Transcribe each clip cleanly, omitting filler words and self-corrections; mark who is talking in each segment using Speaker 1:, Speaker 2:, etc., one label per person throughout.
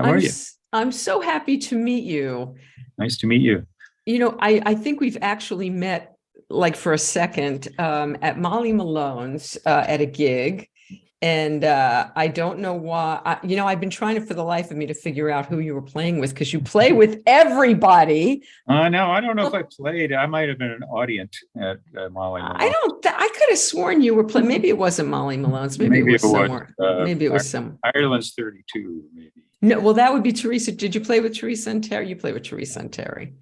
Speaker 1: How are you?
Speaker 2: I'm so happy to meet you.
Speaker 1: Nice to meet you.
Speaker 2: I think we've actually met like for a second at Molly Malone's at a gig. And I don't know why, I've been trying to, for the life of me, to figure out who you were playing with, because you play with everybody.
Speaker 1: No, I don't know if I played. I might have been an audience at Molly Malone.
Speaker 2: I could have sworn you were playing. Maybe it wasn't Molly Malone's. Maybe it was somewhere. Maybe it was some.
Speaker 1: Ireland's 32, maybe.
Speaker 2: No, well, that would be Teresa. Did you play with Teresa and Terry? You play with Teresa and Terry.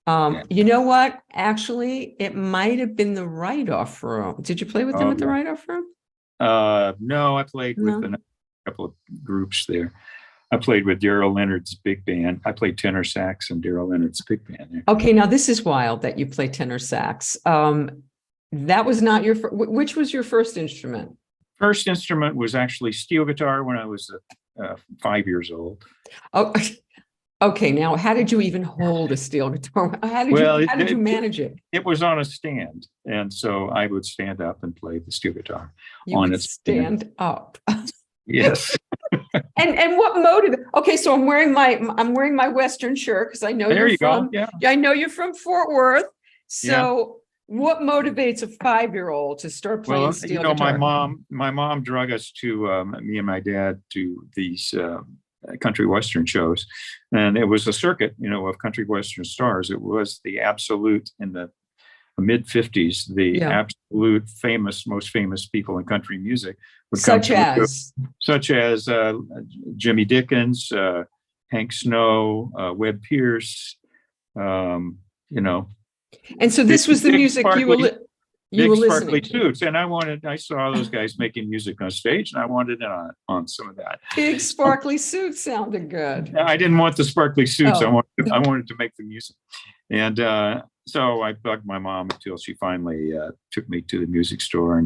Speaker 1: Yeah.
Speaker 2: You know what? Actually, it might have been the Write-Off Room. Did you play with them at the Write-Off Room?
Speaker 1: No, I played with a couple of groups there. I played with Daryl Leonard's big band. I played tenor sax in Daryl Leonard's big band there.
Speaker 2: Okay, now this is wild that you play tenor sax. That was not your which was your first instrument?
Speaker 1: First instrument was actually steel guitar when I was 5 years old.
Speaker 2: Oh, okay. Now, how did you even hold a steel guitar? How did you manage it?
Speaker 1: It was on a stand, and so I would stand up and play the steel guitar
Speaker 2: on its stand up.
Speaker 1: Yes.
Speaker 2: And what motive? Okay, so I'm wearing my Western shirt because I know I know you're from Fort Worth. So what motivates a 5-year-old to start playing steel guitar?
Speaker 1: My mom drug us to me and my dad to these country western shows, and it was a circuit, of country western stars. It was the absolute in the mid 50s, the absolute most famous people in country music would
Speaker 2: such as
Speaker 1: Jimmy Dickens, Hank Snow, Webb Pierce,
Speaker 2: And so this was the music you were listening
Speaker 1: sparkly suits, and I saw those guys making music on stage, and I wanted it on some of that.
Speaker 2: Big sparkly suits sounded good.
Speaker 1: I didn't want the sparkly suits. I wanted to make the music, and so I bugged my mom until she finally took me to the music store,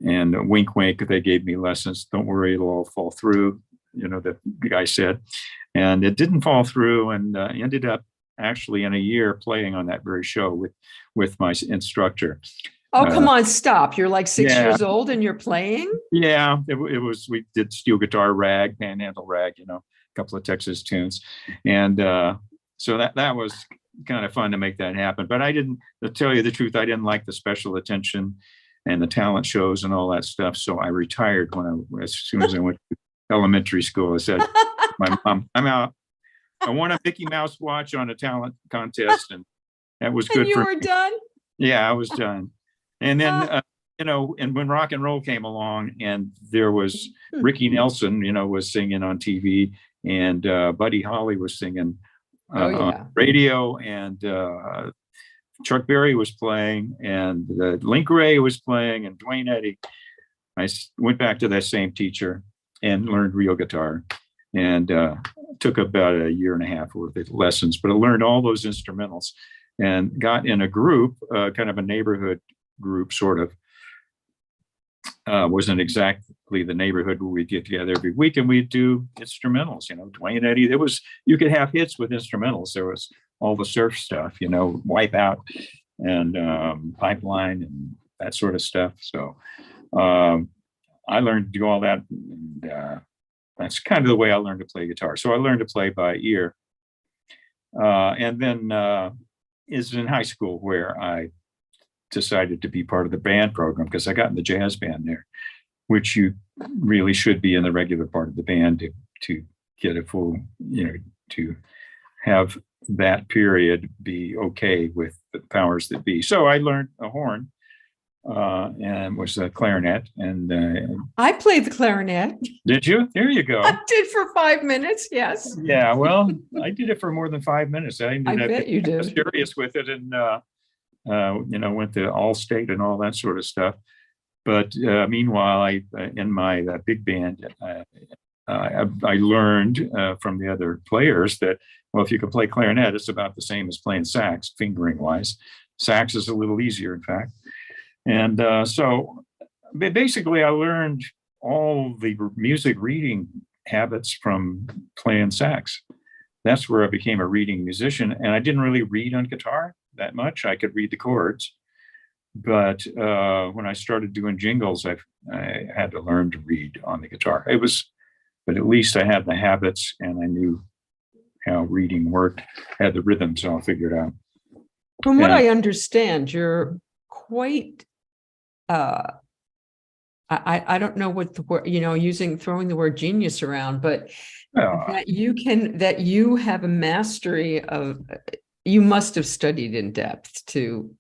Speaker 1: and wink, wink, they gave me lessons. Don't worry, it'll all fall through. The guy said, and it didn't fall through, and ended up actually in a year playing on that very show with my instructor.
Speaker 2: Oh, come on, stop. You're like 6 years old and you're playing?
Speaker 1: Yeah, it was, we did steel guitar rag, panhandle rag, a couple of Texas tunes. And so that was kind of fun to make that happen. But to tell you the truth, I didn't like the special attention and the talent shows and all that stuff. So I retired as soon as I went to elementary school. I said, my mom, I'm out. I won a Mickey Mouse watch on a talent contest, and that was good.
Speaker 2: And you were done?
Speaker 1: Yeah, I was done. And then, and when rock and roll came along, and there was Ricky Nelson, was singing on TV, and Buddy Holly was singing on radio, and Chuck Berry was playing, and Link Ray was playing, and Dwayne Eddy. I went back to that same teacher and learned real guitar, and took about a year and a half worth of lessons, but I learned all those instrumentals and got in a group, kind of a neighborhood group, sort of. Wasn't exactly the neighborhood where we'd get together every week and we'd do instrumentals, Dwayne Eddy. You could have hits with instrumentals. There was all the surf stuff, Wipe Out and Pipeline and that sort of stuff. So I learned to do all that. And, that's kind of the way I learned to play guitar. So I learned to play by ear. And then is in high school where I decided to be part of the band program, because I got in the jazz band there, which you really should be in the regular part of the band to get a full, to have that period be okay with the powers that be. So I learned a horn and was a clarinet. And
Speaker 2: I played the clarinet.
Speaker 1: Did you? There you go.
Speaker 2: I did for 5 minutes. Yes.
Speaker 1: Yeah. Well, I did it for more than 5 minutes. I
Speaker 2: bet you did.
Speaker 1: I was serious with it, and went to Allstate and all that sort of stuff. But meanwhile, in my big band, I learned from the other players that, well, if you can play clarinet, it's about the same as playing sax, fingering wise. Sax is a little easier, in fact. And so basically, I learned all the music reading habits from playing sax. That's where I became a reading musician. And I didn't really read on guitar that much. I could read the chords. But when I started doing jingles, I had to learn to read on the guitar. It was but at least I had the habits and I knew how reading worked, had the rhythms all figured out.
Speaker 2: From what
Speaker 1: And-
Speaker 2: I understand, you're quite, I don't know what the word, throwing the word genius around, but that you have a mastery of, you must have studied in depth too.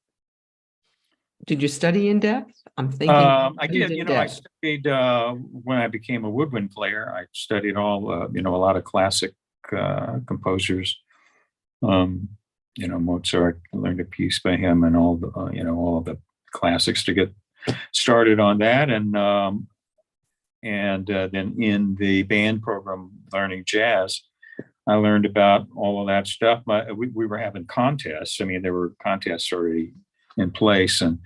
Speaker 2: Did you study in depth? I'm thinking.
Speaker 1: I did, I studied, when I became a woodwind player, I studied all, a lot of classic composers. Mozart, I learned a piece by him and all the, all of the classics to get started on that. And then in the band program, learning jazz, I learned about all of that stuff. We were having contests. I mean, there were contests already in place, and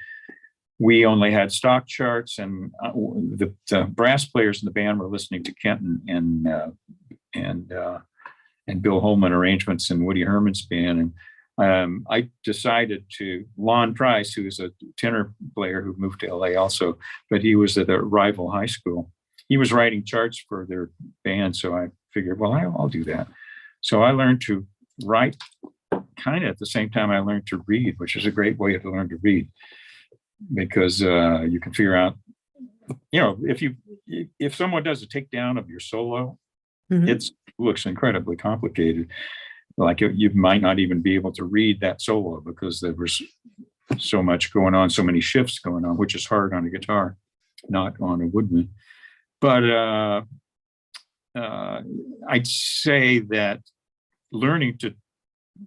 Speaker 1: we only had stock charts, and the brass players in the band were listening to Kenton and Bill Holman arrangements in Woody Herman's band. And I decided to, Lon Price, who is a tenor player who moved to LA also, but he was at a rival high school. He was writing charts for their band. So I figured, well, I'll do that. So I learned to write kind of at the same time I learned to read, which is a great way to learn to read, because you can figure out, if someone does a takedown of your solo, it looks incredibly complicated. Like you might not even be able to read that solo because there was so much going on, so many shifts going on, which is hard on a guitar, not on a woodwind. But I'd say that learning to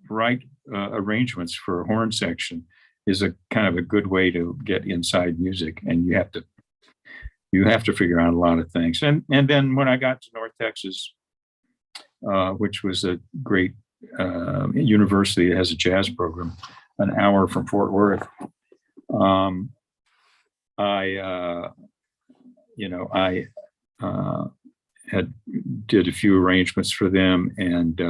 Speaker 1: write arrangements for a horn section is a kind of a good way to get inside music, and you have to figure out a lot of things. And then when I got to North Texas, which was a great university that has a jazz program, an hour from Fort Worth, I did a few arrangements for them and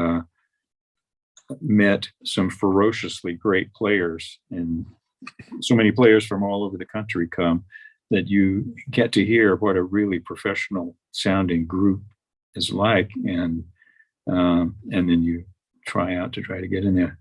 Speaker 1: met some ferociously great players, and so many players from all over the country come that you get to hear what a really professional sounding group is like, and then you try to get in there.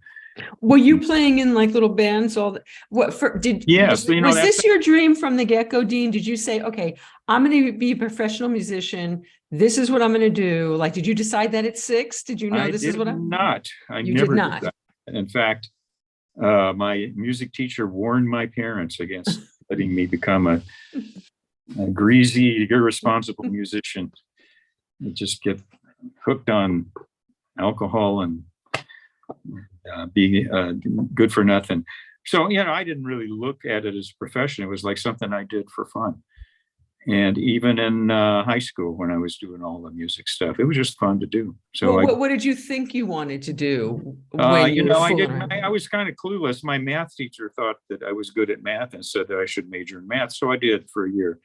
Speaker 2: Were you playing in like little bands?
Speaker 1: Yes.
Speaker 2: Was this your dream from the get-go, Dean? Did you say, okay, I'm going to be a professional musician. This is what I'm going to do. Like, did you decide that at 6? Did you know this is what I'm
Speaker 1: not? I
Speaker 2: you
Speaker 1: never
Speaker 2: did not.
Speaker 1: Did that. In fact, my music teacher warned my parents against letting me become a greasy, irresponsible musician. You just get hooked on alcohol and being good for nothing. So, I didn't really look at it as a profession. It was like something I did for fun. And even in high school, when I was doing all the music stuff, it was just fun to do. So
Speaker 2: what did you think you wanted to do?
Speaker 1: I was kind of clueless. My math teacher thought that I was good at math and said that I should major in math. So I did for a year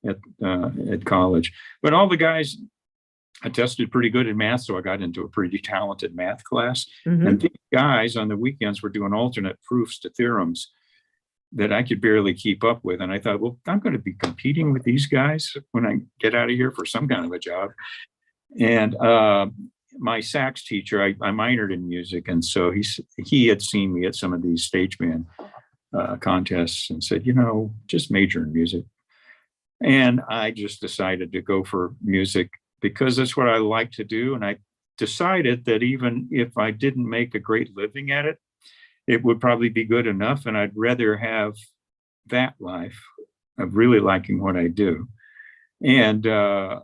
Speaker 1: at college. But all the guys, I tested pretty good in math, so I got into a pretty talented math class. And these guys on the weekends were doing alternate proofs to theorems that I could barely keep up with. And I thought, well, I'm going to be competing with these guys when I get out of here for some kind of a job. And my sax teacher, I minored in music. And so he had seen me at some of these stage band contests and said, just major in music. And I just decided to go for music because that's what I like to do. And I decided that even if I didn't make a great living at it, it would probably be good enough. And I'd rather have that life of really liking what I do. And, and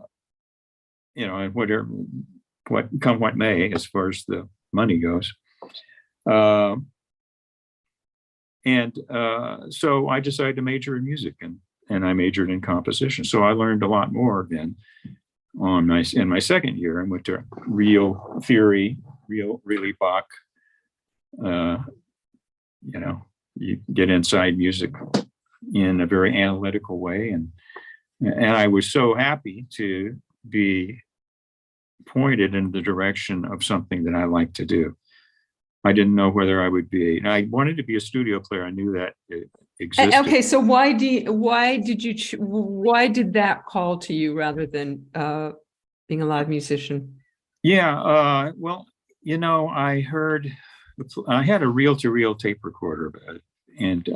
Speaker 1: what may, as far as the money goes. So I decided to major in music, and I majored in composition. So I learned a lot more then in my second year. I went to real theory, really Bach. You get inside music in a very analytical way. And I was so happy to be pointed in the direction of something that I like to do. I didn't know whether I would be, and I wanted to be a studio player. I knew that it existed.
Speaker 2: Okay. So why did that call to you rather than being a live musician?
Speaker 1: Yeah. Well, I heard, I had a reel-to-reel tape recorder, and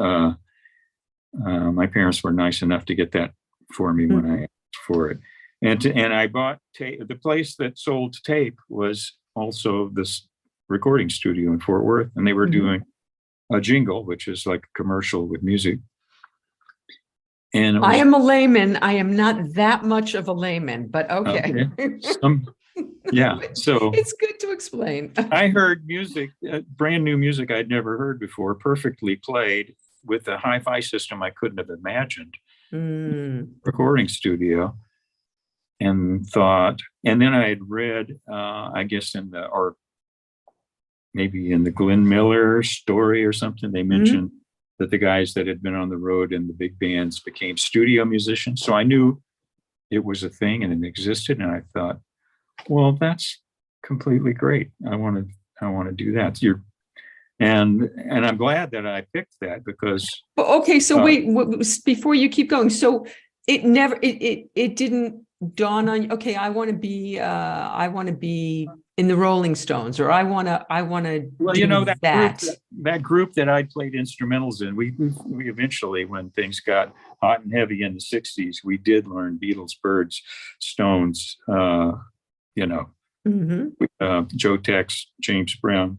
Speaker 1: my parents were nice enough to get that for me when I asked for it. And I bought tape. The place that sold tape was also this recording studio in Fort Worth, and they were doing a jingle, which is like a commercial with music. And
Speaker 2: I am a layman. I am not that much of a layman, but okay.
Speaker 1: Yeah, so
Speaker 2: it's good to explain.
Speaker 1: I heard music, brand new music I'd never heard before, perfectly played with a hi-fi system I couldn't have imagined. Recording studio, and then I had read, I guess or maybe in the Glenn Miller story or something, they mentioned that the guys that had been on the road in the big bands became studio musicians. So I knew it was a thing and it existed, and I thought, well, that's completely great. I want to do that. And I'm glad that I picked that, because.
Speaker 2: Okay, so wait, before you keep going, so it never it didn't dawn on you. Okay, I want to be in the Rolling Stones, or I want to. Well,
Speaker 1: that group that I played instrumentals in. We eventually, when things got hot and heavy in the '60s, we did learn Beatles, Byrds, Stones. Joe Tex, James Brown.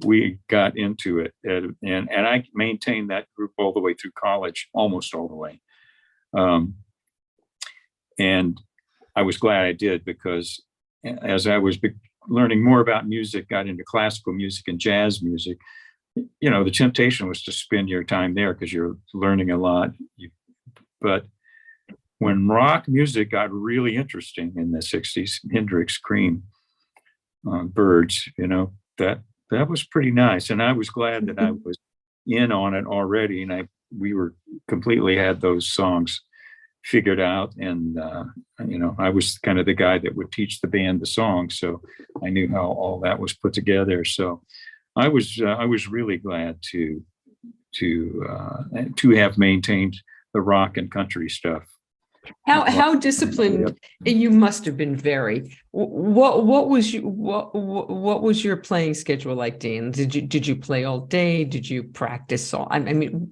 Speaker 1: We got into it, and I maintained that group all the way through college, almost all the way. And I was glad I did, because as I was learning more about music, got into classical music and jazz music, the temptation was to spend your time there because you're learning a lot. But when rock music got really interesting in the '60s, Hendrix, Cream, Byrds, that was pretty nice. And I was glad that I was in on it already. And we were completely had those songs figured out. And, I was kind of the guy that would teach the band the songs. So I knew how all that was put together. So I was really glad to have maintained the rock and country stuff.
Speaker 2: How disciplined you must have been. Very. What was your playing schedule like, Dean? Did you play all day? Did you practice all? I mean,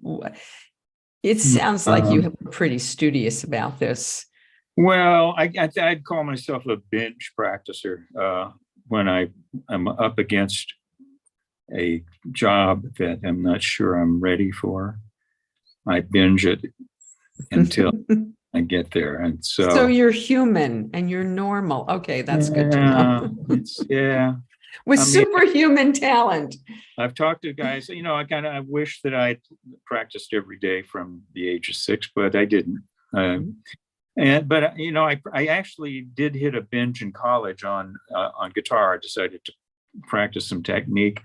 Speaker 2: it sounds like you were pretty studious about this.
Speaker 1: Well, I'd call myself a binge practicer when I'm up against a job that I'm not sure I'm ready for. I binge it until I get there. And so
Speaker 2: you're human and you're normal. Okay, that's good to know. With superhuman talent.
Speaker 1: I've talked to guys, I wish that I practiced every day from the age of 6, but I didn't. I actually did hit a binge in college on guitar. I decided to practice some technique.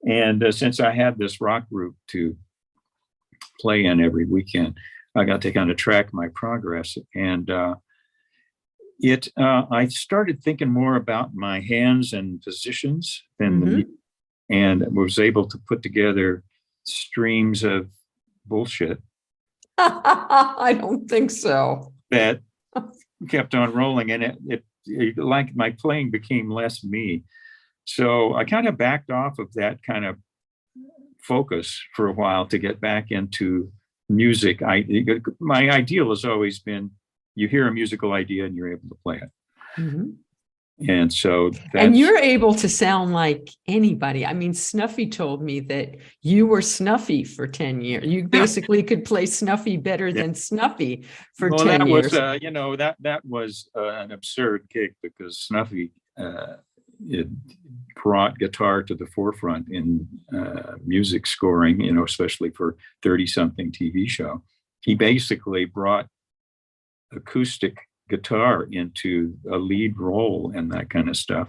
Speaker 1: And since I had this rock group to play in every weekend, I got to kind of track my progress, and I started thinking more about my hands and positions and was able to put together streams of bullshit.
Speaker 2: I don't think so.
Speaker 1: That kept on rolling, and it like my playing became less me. So I kind of backed off of that kind of focus for a while to get back into music. My ideal has always been you hear a musical idea and you're able to play it. And so
Speaker 2: and you're able to sound like anybody. I mean, Snuffy told me that you were Snuffy for 10 years. You basically could play Snuffy better than Snuffy for 10 years.
Speaker 1: That was an absurd gig, because Snuffy it brought guitar to the forefront in music scoring, especially for 30-something TV show. He basically brought acoustic guitar into a lead role and that kind of stuff.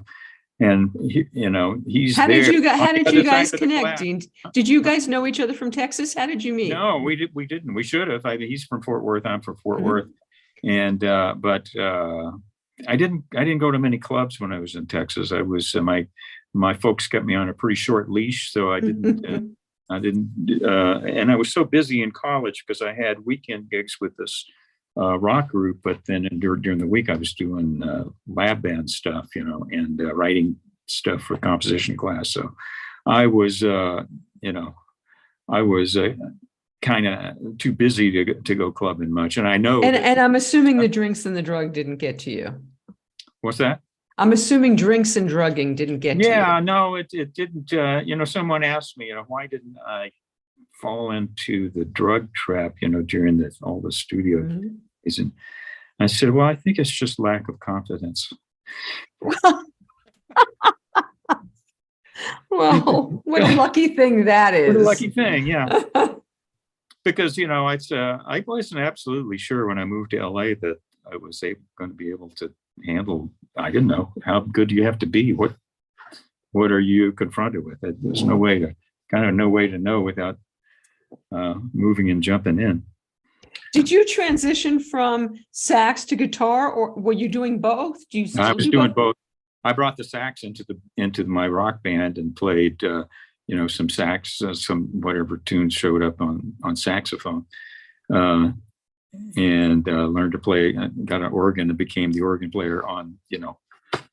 Speaker 1: And he's
Speaker 2: how did you guys connect, Dean? Did you guys know each other from Texas? How did you meet?
Speaker 1: No, we didn't. We should have. I mean, he's from Fort Worth. I'm from Fort Worth. And but I didn't go to many clubs when I was in Texas. I was my folks kept me on a pretty short leash, so I didn't and I was so busy in college because I had weekend gigs with this rock group, but then during the week I was doing lab band stuff, and writing stuff for composition class. So I was, I was kind of too busy to go clubbing much. And I know.
Speaker 2: And I'm assuming the drinks and the drug didn't get to you.
Speaker 1: What's that?
Speaker 2: I'm assuming drinks and drugging didn't get to you.
Speaker 1: Yeah, no, it didn't. Someone asked me, why didn't I fall into the drug trap, during all the studio days? And I said, well, I think it's just lack of confidence.
Speaker 2: Well, what a lucky thing that is.
Speaker 1: What a lucky thing, yeah. Because, I wasn't absolutely sure when I moved to LA that I was going to be able to handle. I didn't know how good do you have to be. What are you confronted with? There's no way to know without moving and jumping in.
Speaker 2: Did you transition from sax to guitar, or were you doing both?
Speaker 1: I was doing both. I brought the sax into my rock band and played some sax, some whatever tunes showed up on saxophone, and learned to play. Got an organ and became the organ player on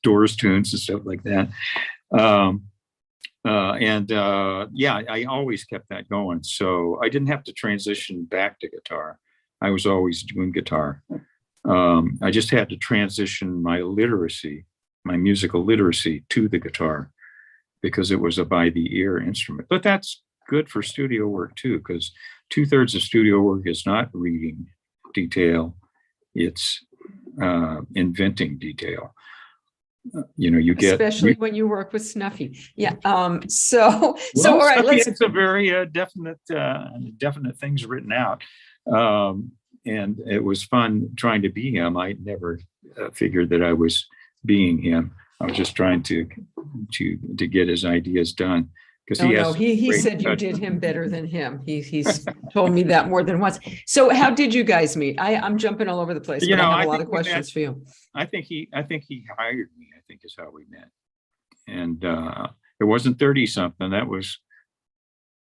Speaker 1: Doors tunes and stuff like that. I always kept that going. So I didn't have to transition back to guitar. I was always doing guitar. I just had to transition my musical literacy to the guitar, because it was a by the ear instrument. But that's good for studio work too, because 2/3 of studio work is not reading detail, it's inventing detail. You get,
Speaker 2: especially when you work with Snuffy. Yeah. All right.
Speaker 1: It's a very definite things written out. And it was fun trying to be him. I never figured that I was being him. I was just trying to get his ideas done. Because
Speaker 2: he said you did him better than him. He's told me that more than once. So how did you guys meet? I'm jumping all over the place. But I have a lot of questions for you.
Speaker 1: I think he hired me. I think is how we met. And it wasn't 30 something. That was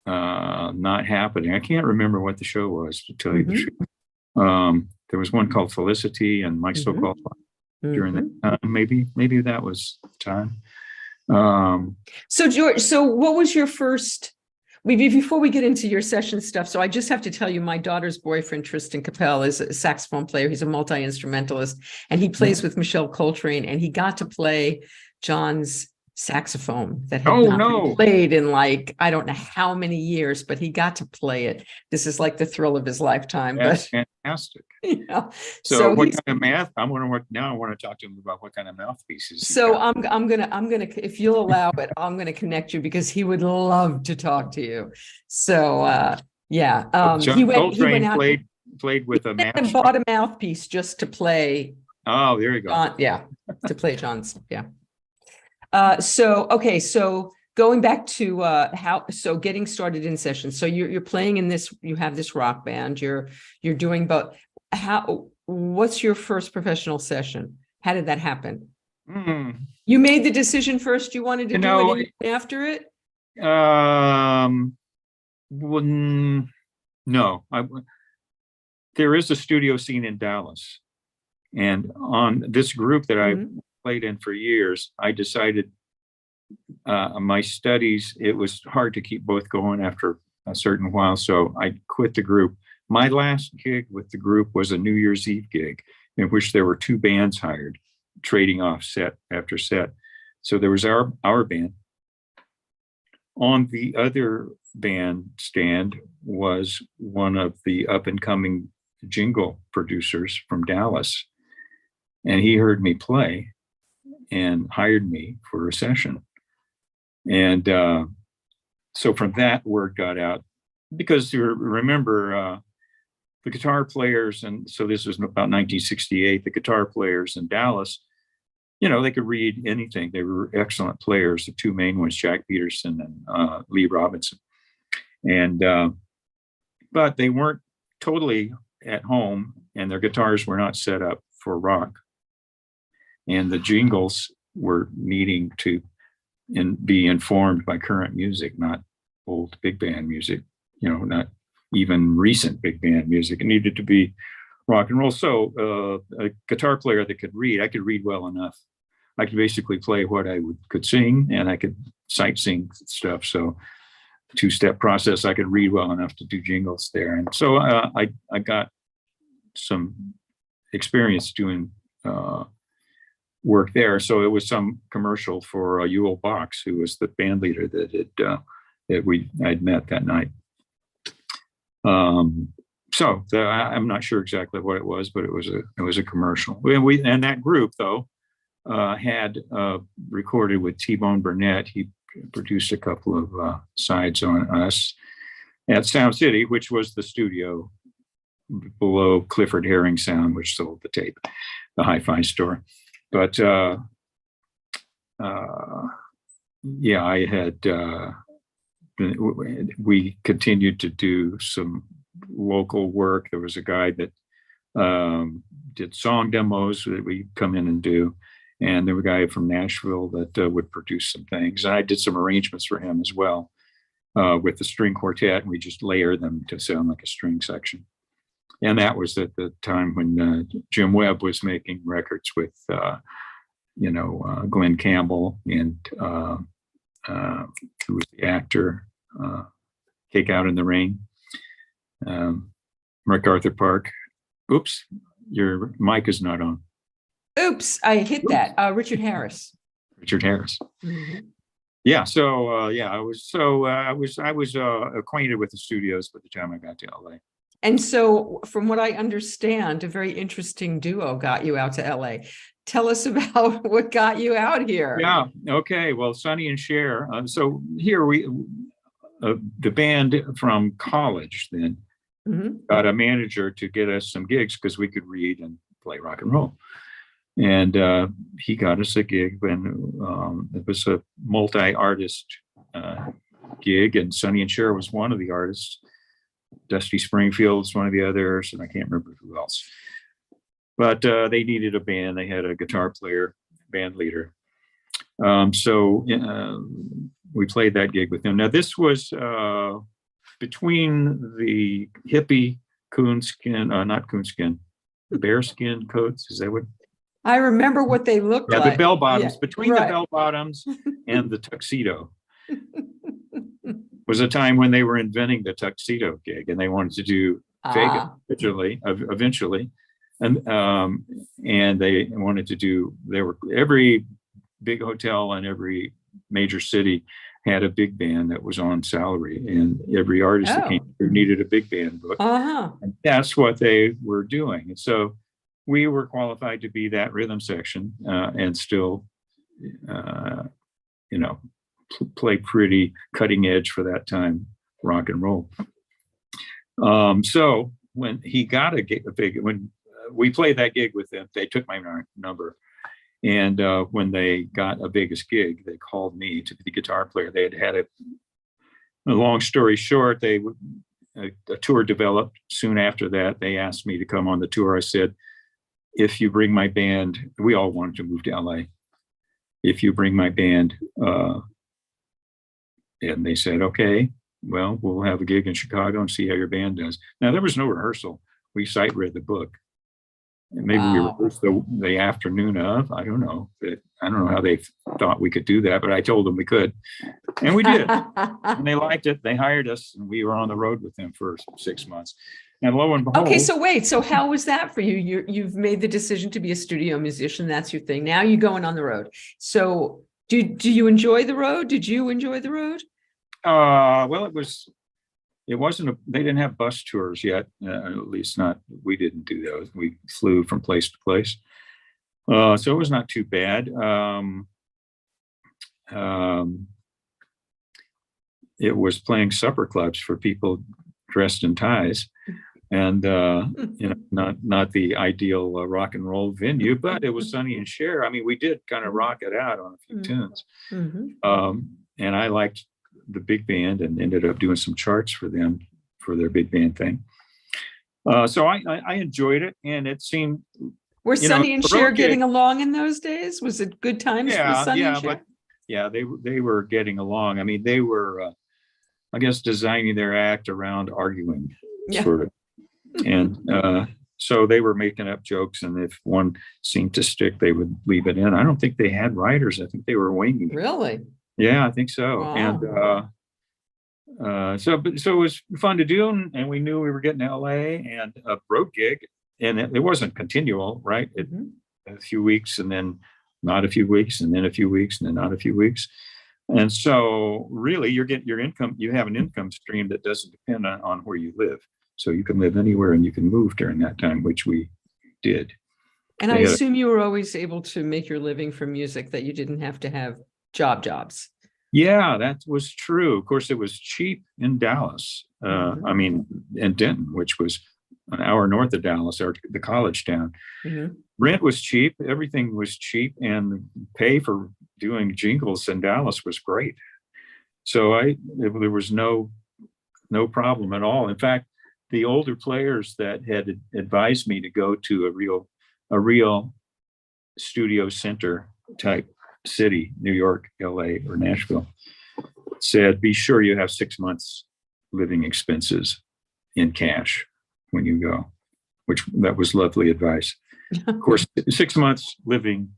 Speaker 1: not happening. I can't remember what the show was, to tell you the truth. There was one called Felicity and My So-Called Life during that. Maybe that was time.
Speaker 2: So George, what was your first, before we get into your session stuff, so I just have to tell you, my daughter's boyfriend, Tristan Capel, is a saxophone player. He's a multi-instrumentalist, and he plays with Michelle Coltrane, and he got to play John's saxophone that had not been played in I don't know how many years, but he got to play it. This is like the thrill of his lifetime.
Speaker 1: That's fantastic. So what kind of math? I want to talk to him about what kind of mouthpieces.
Speaker 2: So I'm gonna, if you'll allow it, I'm gonna connect you, because he would love to talk to you. So
Speaker 1: John Coltrane played with a
Speaker 2: and bought a mouthpiece just to play.
Speaker 1: Oh, there you go.
Speaker 2: To play John's. Yeah. So going back to getting started in session. So you're playing in this, you have this rock band, you're doing both. What's your first professional session? How did that happen? You made the decision first, you wanted to do it after it?
Speaker 1: No. There is a studio scene in Dallas. And on this group that I played in for years, I decided my studies, it was hard to keep both going after a certain while, so I quit the group. My last gig with the group was a New Year's Eve gig in which there were 2 bands hired, trading off set after set. So there was our band. On the other bandstand was one of the up-and-coming jingle producers from Dallas, and he heard me play and hired me for a session. And so from that, word got out, because you remember the guitar players, and so this was about 1968, the guitar players in Dallas, they could read anything. They were excellent players. The 2 main ones, Jack Peterson and Lee Robinson. And but they weren't totally at home, and their guitars were not set up for rock. And the jingles were needing to be informed by current music, not old big band music, not even recent big band music. It needed to be rock and roll. So a guitar player that could read, I could read well enough. I could basically play what I could sing, and I could sight sing stuff. So two-step process, I could read well enough to do jingles there. And so I got some experience doing work there. So it was some commercial for Ewell Box, who was the band leader I'd met that night. I'm not sure exactly what it was, but it was a commercial. And that group though had recorded with T-Bone Burnett. He produced a couple of sides on us at Sound City, which was the studio below Clifford Herring Sound, which sold the tape, the hi-fi store. But I had we continued to do some local work. There was a guy that did song demos that we come in and do. And there was a guy from Nashville that would produce some things. And I did some arrangements for him as well with the string quartet. And we just layered them to sound like a string section. And that was at the time when Jim Webb was making records with, Glenn Campbell and who was the actor, Cake Out in the Rain, MacArthur Park. Oops, your mic is not on.
Speaker 2: Oops, I hit that. Richard Harris.
Speaker 1: Richard Harris.
Speaker 2: Mm-hmm.
Speaker 1: Yeah. So I was acquainted with the studios by the time I got to LA.
Speaker 2: And so, from what I understand, a very interesting duo got you out to LA. Tell us about what got you out here.
Speaker 1: Yeah. Okay. Well, Sonny and Cher. So here the band from college then got a manager to get us some gigs because we could read and play rock and roll. And he got us a gig when it was a multi-artist gig, and Sonny and Cher was one of the artists. Dusty Springfield's one of the others, and I can't remember who else. But they needed a band. They had a guitar player, band leader. So we played that gig with them. Now this was between the hippie bearskin coats. Is that what?
Speaker 2: I remember what they looked like.
Speaker 1: Yeah, the bell bottoms.
Speaker 2: Yeah,
Speaker 1: between
Speaker 2: right.
Speaker 1: the bell bottoms and the tuxedo was a time when they were inventing the tuxedo gig, and they wanted to do Vegas eventually, and they wanted to do. Every big hotel and every major city had a big band that was on salary, and every artist that came through needed a big band book. And that's what they were doing, and so we were qualified to be that rhythm section and still, play pretty cutting edge for that time rock and roll. So when he got when we played that gig with them, they took my number. And when they got a Vegas gig, they called me to be the guitar player. They had a long story short, a tour developed. Soon after that, they asked me to come on the tour. I said, if you bring my band, we all wanted to move to LA. If you bring my band, and they said, okay, well, we'll have a gig in Chicago and see how your band does. Now, there was no rehearsal. We sight read the book. And maybe we rehearsed the afternoon of. I don't know how they thought we could do that, but I told them we could. And we did. And they liked it. They hired us, and we were on the road with them for 6 months. And lo and behold.
Speaker 2: Okay, so wait. So how was that for you? You've made the decision to be a studio musician. That's your thing. Now you're going on the road. So do you enjoy the road? Did you enjoy the road?
Speaker 1: Well, it wasn't they didn't have bus tours yet. At least not, we didn't do those. We flew from place to place. So it was not too bad. It was playing supper clubs for people dressed in ties, and not the ideal rock and roll venue, but it was Sonny and Cher. I mean, we did kind of rock it out on a few tunes. And I liked the big band and ended up doing some charts for them for their big band thing. So I enjoyed it, and it seemed.
Speaker 2: Were Sonny and Cher getting along in those days? Was it good times for Sonny and Cher?
Speaker 1: They were getting along. I mean, they were, I guess, designing their act around arguing, sort of. And So they were making up jokes, and if one seemed to stick, they would leave it in. I don't think they had writers. I think they were winging it.
Speaker 2: Really?
Speaker 1: Yeah, I think so.
Speaker 2: Wow.
Speaker 1: And so it was fun to do, and we knew we were getting to LA and a road gig, and it wasn't continual, right?
Speaker 2: Mhm.
Speaker 1: A few weeks, and then not a few weeks, and then a few weeks, and then not a few weeks. And so really you're getting your income, you have an income stream that doesn't depend on where you live. So you can live anywhere and you can move during that time, which we did.
Speaker 2: And I assume you were always able to make your living from music, that you didn't have to have jobs.
Speaker 1: Yeah, that was true. Of course, it was cheap in Dallas.
Speaker 2: Mhm.
Speaker 1: I mean, in Denton, which was an hour north of Dallas, or the college town.
Speaker 2: Mhm.
Speaker 1: Rent was cheap. Everything was cheap, and pay for doing jingles in Dallas was great. So there was no problem at all. In fact, the older players that had advised me to go to a real studio center type city, New York, LA, or Nashville, said, be sure you have 6 months living expenses in cash when you go, that was lovely advice. Of course, 6 months living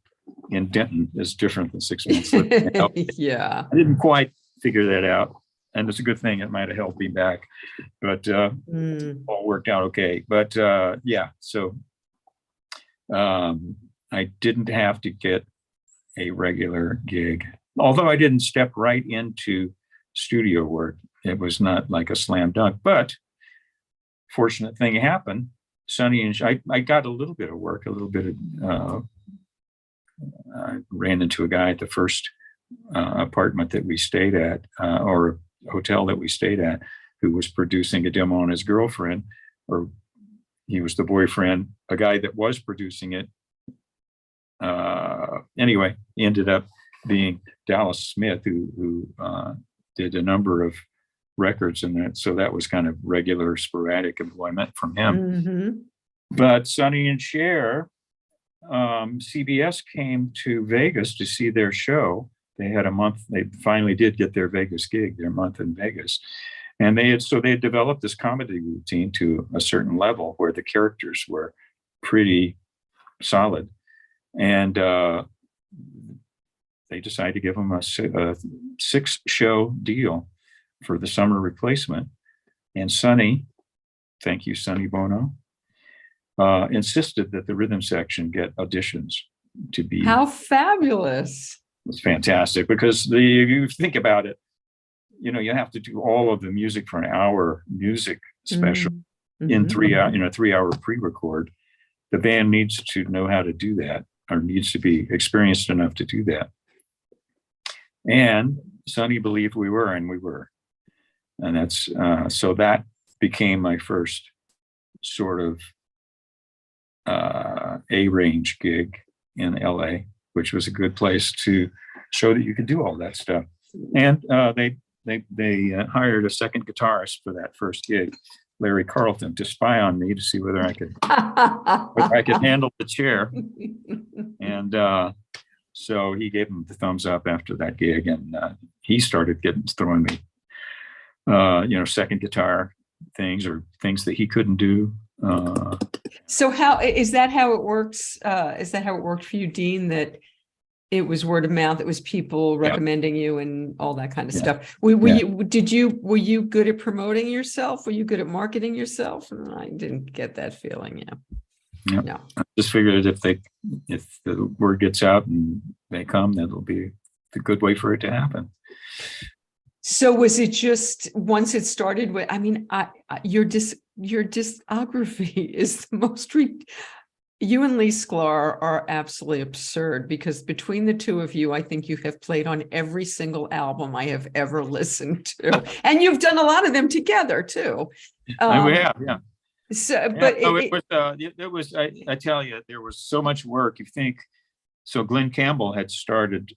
Speaker 1: in Denton is different than 6 months living in LA.
Speaker 2: Yeah.
Speaker 1: I didn't quite figure that out. And it's a good thing. It might have held me back, but all worked out okay. But yeah, so I didn't have to get a regular gig, although I didn't step right into studio work. It was not like a slam dunk, but fortunate thing happened. Sonny and I got a little bit of work, I ran into a guy at the first apartment that we stayed at, or hotel that we stayed at, who was producing a demo on his girlfriend, or he was the boyfriend, a guy that was producing it. Anyway, he ended up being Dallas Smith, who did a number of records in that. So that was kind of regular sporadic employment from him.
Speaker 2: Mm-hmm.
Speaker 1: But Sonny and Cher, CBS came to Vegas to see their show. They had a month. They finally did get their Vegas gig, their month in Vegas. And they had developed this comedy routine to a certain level where the characters were pretty solid. And they decided to give them a 6-show deal for the summer replacement. And Sonny, thank you, Sonny Bono, insisted that the rhythm section get auditions to be.
Speaker 2: How fabulous.
Speaker 1: It's fantastic, because you think about it, you have to do all of the music for an hour music special in 3 hours, 3-hour pre-record. The band needs to know how to do that, or needs to be experienced enough to do that. And Sonny believed we were, and we were. And that's, so that became my first sort of A-range gig in LA, which was a good place to show that you could do all that stuff. And they hired a second guitarist for that first gig, Larry Carlton, to spy on me to see whether I could handle the chair. And so he gave him the thumbs up after that gig, and he started throwing me, second guitar things, or things that he couldn't do.
Speaker 2: So how is that how it works? Is that how it worked for you, Dean, that it was word of mouth? It was people recommending you and all that kind of stuff. Were you good at promoting yourself? Were you good at marketing yourself? And I didn't get that feeling.
Speaker 1: Yeah. No. I just figured if the word gets out and they come, that'll be the good way for it to happen.
Speaker 2: So was it just once it started with, your discography is the most, you and Lee Sklar are absolutely absurd, because between the two of you, I think you have played on every single album I have ever listened to. And you've done a lot of them together too.
Speaker 1: We have, yeah.
Speaker 2: So, but
Speaker 1: I tell you, there was so much work. You think, so Glenn Campbell had started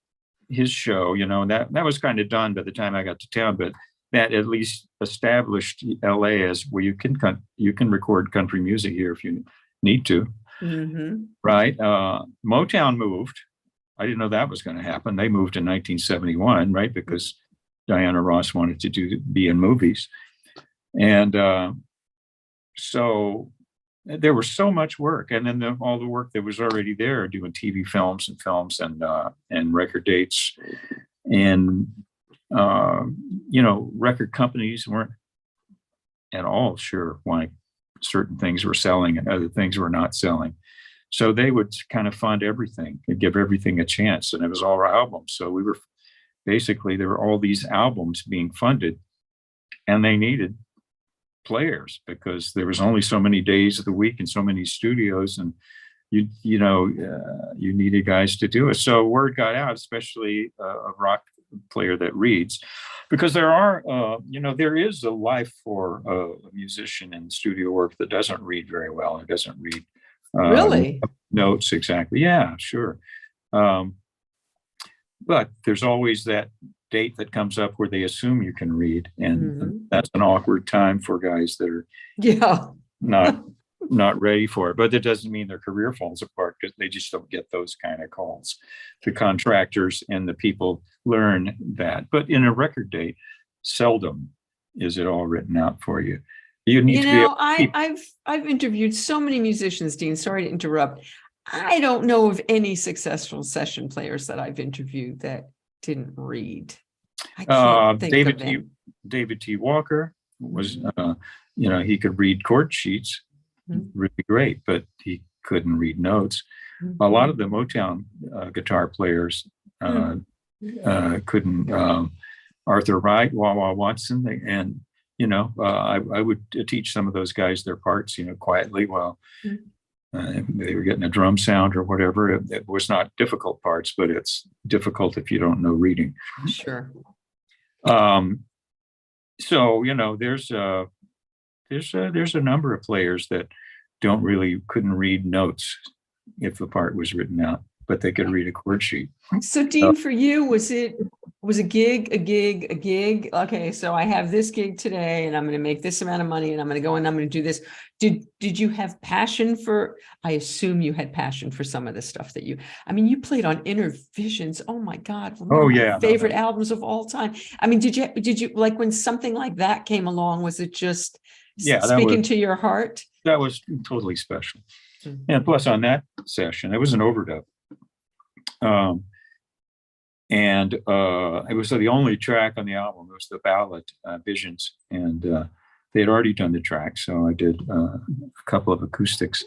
Speaker 1: his show, and that was kind of done by the time I got to town, but that at least established LA as where you can record country music here if you need to. Mm-hmm. Right. Motown moved. I didn't know that was going to happen. They moved in 1971, right? Because Diana Ross wanted to be in movies. And so there was so much work, and then all the work that was already there, doing TV films and record dates, and record companies weren't at all sure why certain things were selling and other things were not selling. So they would kind of fund everything and give everything a chance, and it was all our albums. So there were all these albums being funded, and they needed players because there was only so many days of the week and so many studios, and you needed guys to do it. So word got out, especially a rock player that reads, because there is a life for a musician in studio work that doesn't read very well and doesn't read
Speaker 2: Really?
Speaker 1: notes exactly. Yeah, sure. But there's always that date that comes up where they assume you can read, and that's an awkward time for guys that are not ready for it. But that doesn't mean their career falls apart, because they just don't get those kind of calls. The contractors and the people learn that. But in a record date, seldom is it all written out for you. You need to be
Speaker 2: I've interviewed so many musicians, Dean. Sorry to interrupt. I don't know of any successful session players that I've interviewed that didn't read. I can't think of it.
Speaker 1: David T. Walker was, he could read chord sheets really great, but he couldn't read notes. A lot of the Motown guitar players couldn't. Arthur Wright, Wah Wah Watson, and I would teach some of those guys their parts, quietly while they were getting a drum sound or whatever. It was not difficult parts, but it's difficult if you don't know reading.
Speaker 2: Sure.
Speaker 1: So there's a number of players that couldn't read notes if the part was written out, but they could read a chord sheet.
Speaker 2: So Dean, for you, was a gig? Okay, so I have this gig today and I'm going to make this amount of money and I'm going to go and I'm going to do this. Did you have passion for, I assume you had passion for some of the stuff that you played on Innervisions. Oh my God. One of my favorite albums of all time. I mean, did you like when something like that came along, was it just speaking to your heart?
Speaker 1: That was totally special. And plus on that session, it was an overdub. And it was the only track on the album. It was the ballad, Visions. And they had already done the track, so I did a couple of acoustics.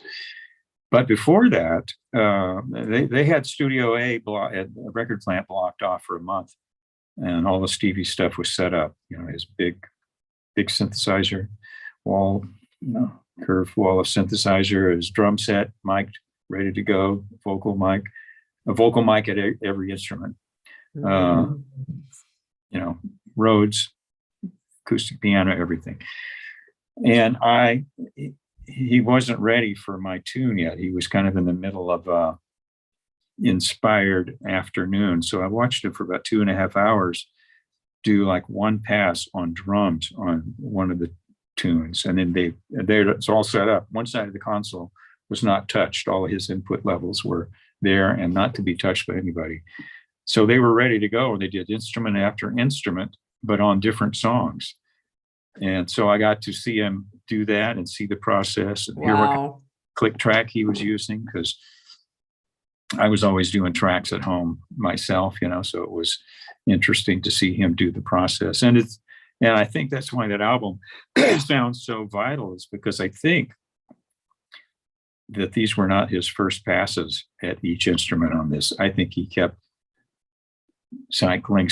Speaker 1: But before that, they had Studio A at a record plant blocked off for a month. And all the Stevie stuff was set up, his big synthesizer wall, curved wall of synthesizer, his drum set, mic'd, ready to go, a vocal mic at every instrument. Rhodes, acoustic piano, everything. And he wasn't ready for my tune yet. He was kind of in the middle of inspired afternoon. So I watched him for about 2.5 hours do like one pass on drums on one of the tunes. And then it's all set up. One side of the console was not touched. All of his input levels were there and not to be touched by anybody. So they were ready to go. They did instrument after instrument, but on different songs. And so I got to see him do that and see the process and hear what click track he was using, because I was always doing tracks at home myself, so it was interesting to see him do the process. And I think that's why that album sounds so vital, is because I think that these were not his first passes at each instrument on this. I think he kept cycling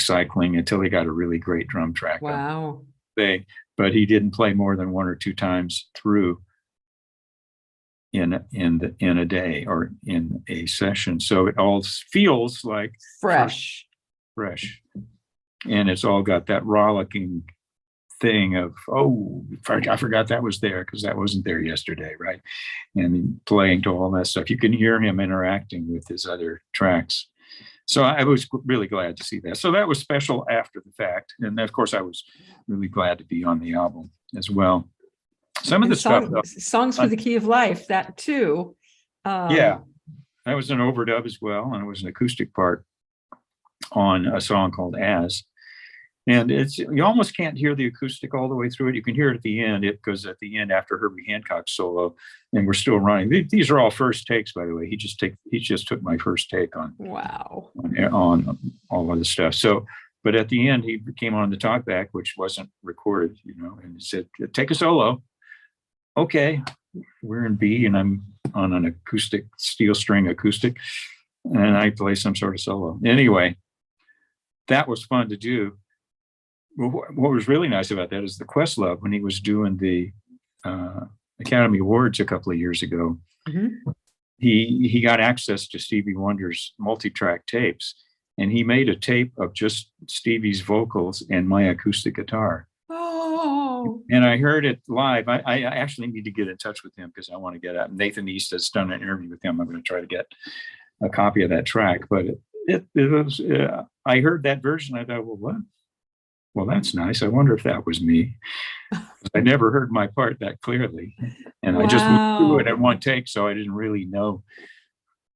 Speaker 1: until he got a really great drum track.
Speaker 2: Wow.
Speaker 1: But he didn't play more than 1 or 2 times through in a day or in a session. So it all feels like fresh. And it's all got that rollicking thing of, I forgot that was there because that wasn't there yesterday, right? And playing to all that stuff. You can hear him interacting with his other tracks. So I was really glad to see that. So that was special after the fact. And of course, I was really glad to be on the album as well. Some of the
Speaker 2: songs for the Key of Life, that too.
Speaker 1: That was an overdub as well. And it was an acoustic part on a song called As. And you almost can't hear the acoustic all the way through it. You can hear it at the end. It goes at the end after Herbie Hancock solo, and we're still running. These are all first takes, by the way. He just took my first take on
Speaker 2: Wow.
Speaker 1: on all of the stuff. So, but at the end, he came on the talkback, which wasn't recorded, and he said, "Take a solo." Okay, we're in B, and I'm on an acoustic, steel string acoustic, and I play some sort of solo. Anyway, that was fun to do. What was really nice about that is the Questlove, when he was doing the Academy Awards a couple of years ago, he got access to Stevie Wonder's multi-track tapes, and he made a tape of just Stevie's vocals and my acoustic guitar.
Speaker 2: Oh.
Speaker 1: And I heard it live. I actually need to get in touch with him because I want to get out. Nathan East has done an interview with him. I'm going to try to get a copy of that track. But it was. I heard that version. I thought, well, what? Well, that's nice. I wonder if that was me. I never heard my part that clearly. And I just went through it in one take, so I didn't really know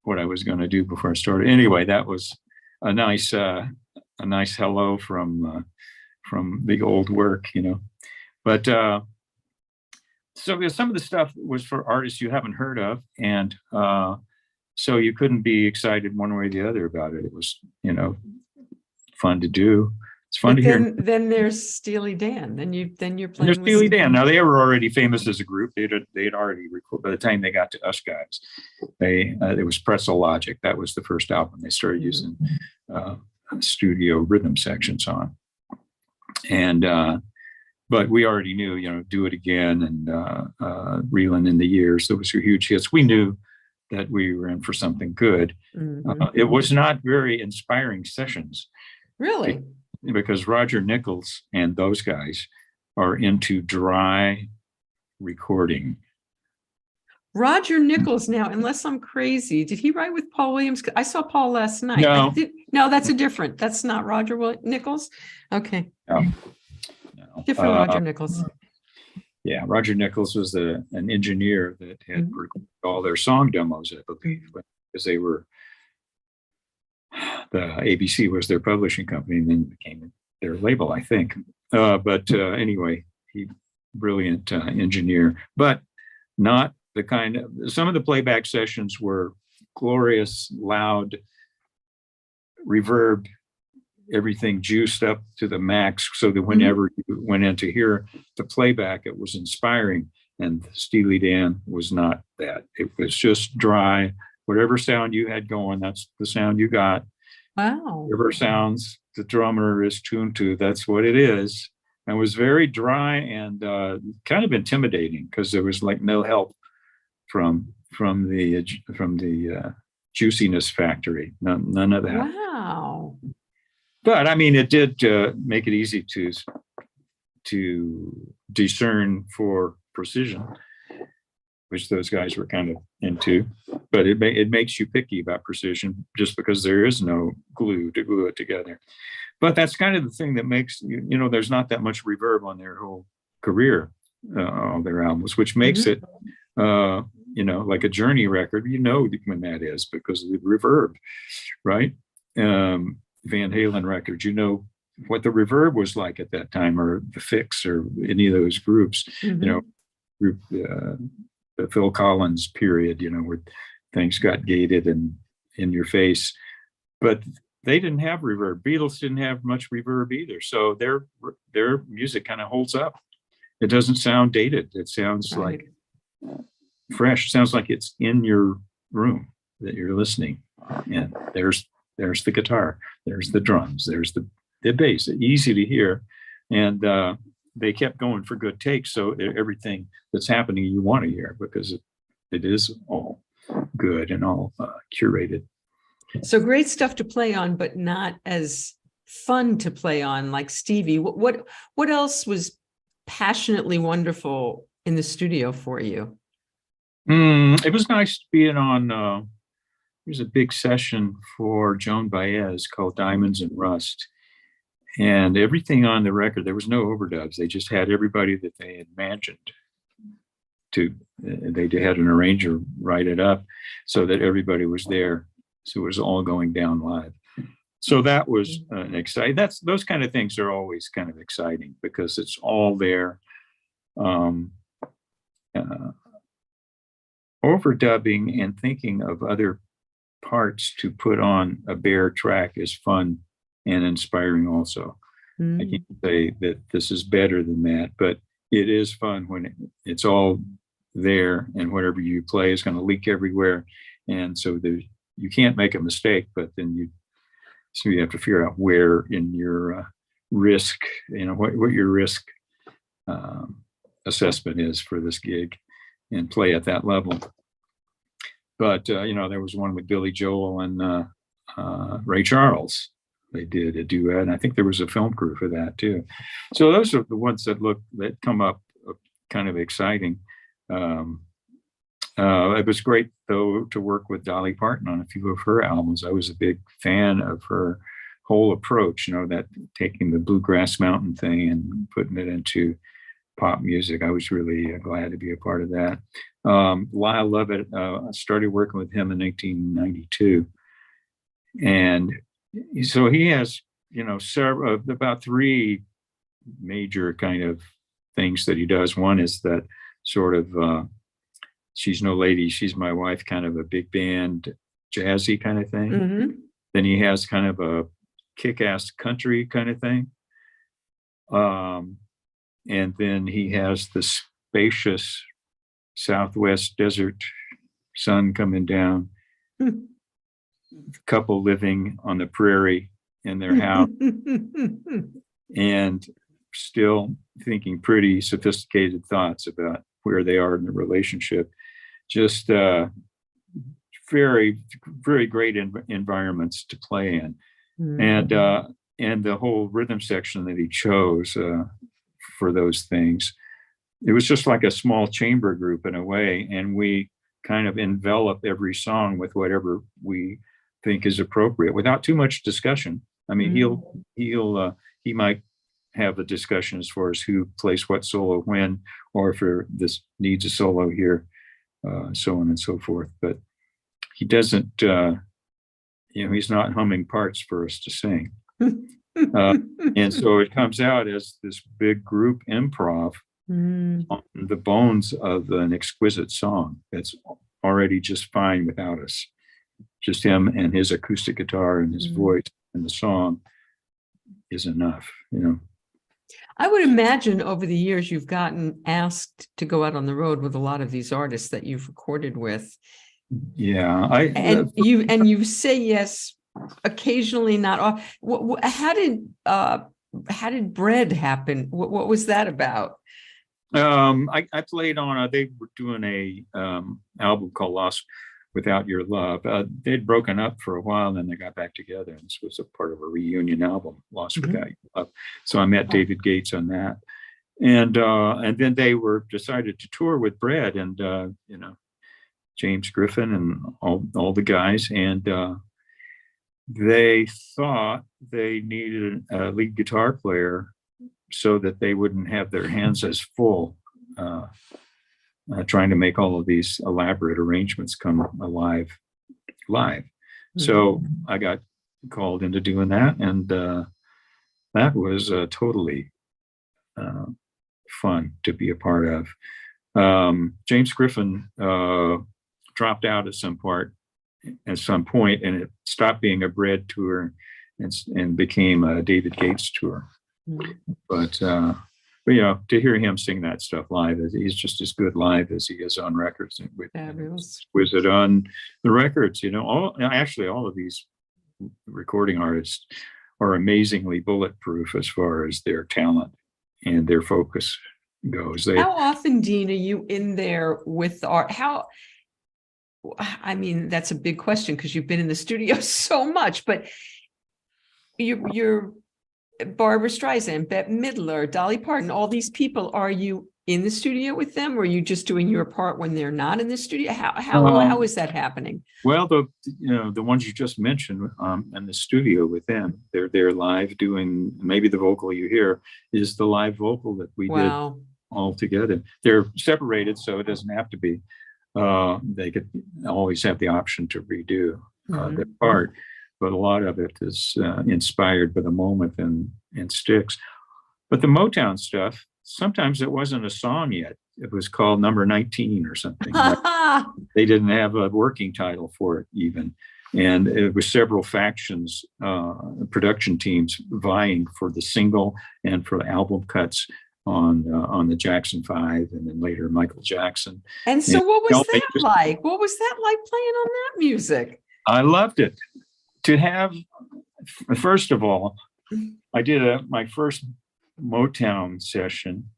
Speaker 1: what I was going to do before I started. Anyway, that was a nice hello from the old work, But so some of the stuff was for artists you haven't heard of, and so you couldn't be excited one way or the other about it. It was, fun to do. It's fun to hear.
Speaker 2: Then there's Steely Dan. Then you're playing.
Speaker 1: There's Steely Dan. Now they were already famous as a group. They'd already recorded by the time they got to us guys. It was Pretzel Logic. That was the first album they started using studio rhythm sections on. And but we already knew, Do It Again and Reeling in the Years. Those were huge hits. We knew that we were in for something good. It was not very inspiring sessions.
Speaker 2: Really?
Speaker 1: Because Roger Nichols and those guys are into dry recording.
Speaker 2: Roger Nichols, now, unless I'm crazy, did he write with Paul Williams? I saw Paul last night.
Speaker 1: No.
Speaker 2: No, that's not Roger Nichols. Okay.
Speaker 1: No.
Speaker 2: Different Roger Nichols.
Speaker 1: Yeah, Roger Nichols was an engineer that had recorded all their song demos, I believe, because they were, the ABC was their publishing company and then became their label, I think. But anyway, brilliant engineer, but not the kind of, some of the playback sessions were glorious, loud, reverb, everything juiced up to the max so that whenever you went in to hear the playback, it was inspiring. And Steely Dan was not that. It was just dry. Whatever sound you had going, that's the sound you got.
Speaker 2: Wow.
Speaker 1: Whatever sounds the drummer is tuned to, that's what it is. And it was very dry and kind of intimidating because there was like no help from the juiciness factory. None of that.
Speaker 2: Wow.
Speaker 1: But I mean, it did make it easy to discern for precision, which those guys were kind of into. But it makes you picky about precision just because there is no glue to glue it together. But that's kind of the thing that makes, there's not that much reverb on their whole career, all their albums, which makes it, like a Journey record, when that is because of the reverb, right? Van Halen records, what the reverb was like at that time, or the Fix, or any of those groups, group, the Phil Collins period, where things got gated and in your face, but they didn't have reverb. Beatles didn't have much reverb either, so their music kind of holds up. It doesn't sound dated. It sounds like fresh. It sounds like it's in your room that you're listening, and there's the guitar, there's the drums, there's the bass, easy to hear. And they kept going for good takes. So everything that's happening, you want to hear because it is all good and all curated.
Speaker 2: So great stuff to play on, but not as fun to play on like Stevie. What else was passionately wonderful in the studio for you?
Speaker 1: It was nice being on, there's a big session for Joan Baez called Diamonds and Rust. And everything on the record, there was no overdubs. They just had everybody that they had imagined they had an arranger write it up so that everybody was there. So it was all going down live. So that was exciting. Those kind of things are always kind of exciting because it's all there. Overdubbing and thinking of other parts to put on a bare track is fun and inspiring also. I can't say that this is better than that, but it is fun when it's all there, and whatever you play is going to leak everywhere. And so you can't make a mistake, but then you have to figure out where in your risk, what your risk assessment is for this gig, and play at that level. But there was one with Billy Joel and Ray Charles. They did a duet, and I think there was a film crew for that too. So those are the ones that come up kind of exciting. It was great though to work with Dolly Parton on a few of her albums. I was a big fan of her whole approach, that taking the bluegrass mountain thing and putting it into pop music. I was really glad to be a part of that. Lyle Lovett, I started working with him in 1992, and so he has about three major kind of things that he does. One is that sort of She's No Lady, She's My Wife, kind of a big band jazzy kind of thing.
Speaker 2: Mm-hmm.
Speaker 1: Then he has kind of a kick-ass country kind of thing. And then he has the spacious Southwest desert sun coming down, couple living on the prairie in their house and still thinking pretty sophisticated thoughts about where they are in the relationship. Just very, very great environments to play in. And the whole rhythm section that he chose for those things, it was just like a small chamber group in a way, and we kind of envelop every song with whatever we think is appropriate without too much discussion. I mean, he might have a discussion as far as who plays what solo when, or if this needs a solo here, so on and so forth. But he doesn't, he's not humming parts for us to sing. And so it comes out as this big group improv on the bones of an exquisite song that's already just fine without us. Just him and his acoustic guitar and his voice, and the song is enough,
Speaker 2: I would imagine over the years you've gotten asked to go out on the road with a lot of these artists that you've recorded with.
Speaker 1: Yeah,
Speaker 2: and you say yes occasionally, not. How did Bread happen? What was that about?
Speaker 1: I played on. They were doing a album called Lost Without Your Love. They'd broken up for a while, and then they got back together. And this was a part of a reunion album, Lost Without Your Love. So I met David Gates on that, and then they decided to tour with Bread and James Griffin and all the guys, and they thought they needed a lead guitar player so that they wouldn't have their hands as full trying to make all of these elaborate arrangements come alive live. So I got called into doing that, and that was totally fun to be a part of. James Griffin dropped out at some point, and it stopped being a Bread tour and became a David Gates tour. But to hear him sing that stuff live, he's just as good live as he is on records.
Speaker 2: Fabulous.
Speaker 1: Was it on the records? All of these recording artists are amazingly bulletproof as far as their talent and their focus goes.
Speaker 2: How often, Dean, are you in there with art? I mean, that's a big question because you've been in the studio so much, but you're Barbra Streisand, Bette Midler, Dolly Parton, all these people. Are you in the studio with them, or are you just doing your part when they're not in the studio? How is that happening?
Speaker 1: Well, the ones you just mentioned in the studio with them, they're live doing. Maybe the vocal you hear is the live vocal that we did all together. They're separated, so it doesn't have to be. They could always have the option to redo their part. but a lot of it is inspired by the moment and sticks. But the Motown stuff, sometimes it wasn't a song yet. It was called Number 19 or something. They didn't have a working title for it even. And it was several factions, production teams vying for the single and for the album cuts on the Jackson 5 and then later Michael Jackson.
Speaker 2: And so what was that like? What was that like playing on that music?
Speaker 1: I loved it. To have, first of all, I did my first Motown session.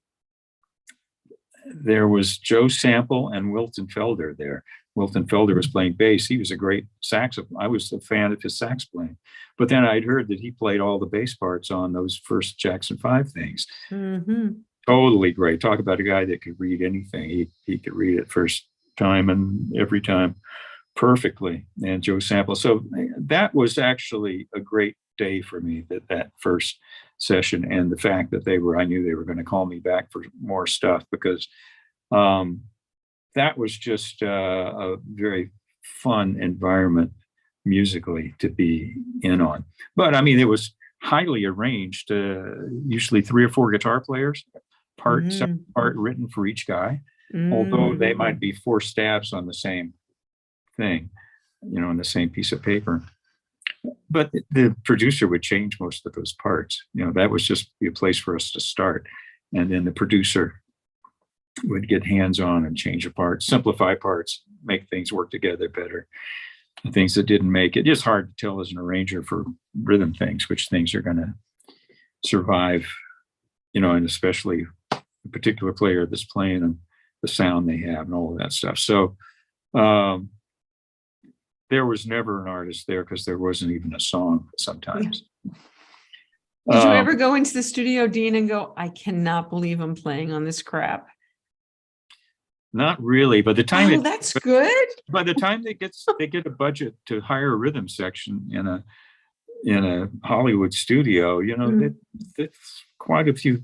Speaker 1: There was Joe Sample and Wilton Felder there. Wilton Felder was playing bass. He was a great saxophone. I was a fan of his sax playing. But then I'd heard that he played all the bass parts on those first Jackson 5 things.
Speaker 2: Mm-hmm.
Speaker 1: Totally great. Talk about a guy that could read anything. He could read it first time and every time perfectly. And Joe Sample. So that was actually a great day for me, that first session, and the fact that I knew they were going to call me back for more stuff, because that was just a very fun environment musically to be in on. But I mean, it was highly arranged, usually 3 or 4 guitar players, part written for each guy, although they might be 4 stabs on the same thing, on the same piece of paper. But the producer would change most of those parts. That was just a place for us to start. And then the producer would get hands-on and change the parts, simplify parts, make things work together better. And things that didn't make it. It's hard to tell as an arranger for rhythm things, which things are going to survive, and especially a particular player that's playing them, the sound they have and all of that stuff. So there was never an artist there because there wasn't even a song sometimes.
Speaker 2: Did you ever go into the studio, Dean, and go, I cannot believe I'm playing on this crap?
Speaker 1: Not really. By the time
Speaker 2: that's good.
Speaker 1: By the time they get a budget to hire a rhythm section in a Hollywood studio, it's quite a few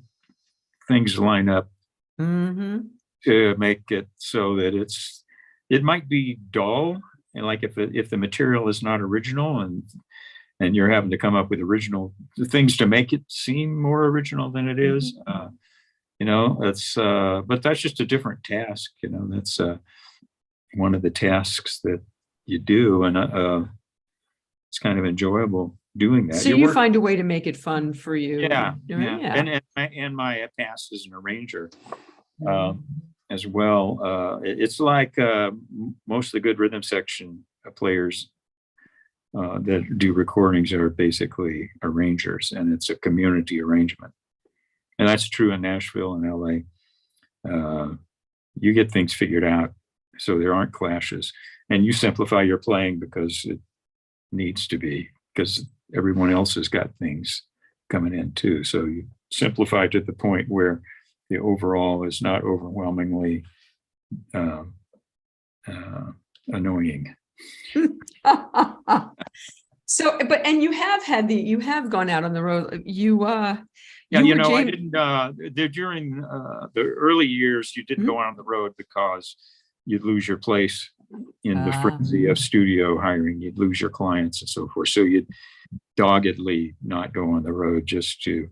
Speaker 1: things line up to make it so that it might be dull, and like if the material is not original and you're having to come up with original things to make it seem more original than it is. It's but that's just a different task. That's one of the tasks that you do, and it's kind of enjoyable doing that.
Speaker 2: So you find a way to make it fun for you.
Speaker 1: Yeah. And my past as an arranger as well. It's like most of the good rhythm section players that do recordings are basically arrangers, and it's a community arrangement. And that's true in Nashville and LA. You get things figured out so there aren't clashes, and you simplify your playing because it needs to be, because everyone else has got things coming in too. So you simplify to the point where the overall is not overwhelmingly annoying.
Speaker 2: So, and you have gone out on the road.
Speaker 1: I didn't. During the early years, you didn't go out on the road because you'd lose your place in the frenzy of studio hiring. You'd lose your clients and so forth. So you'd doggedly not go on the road just to,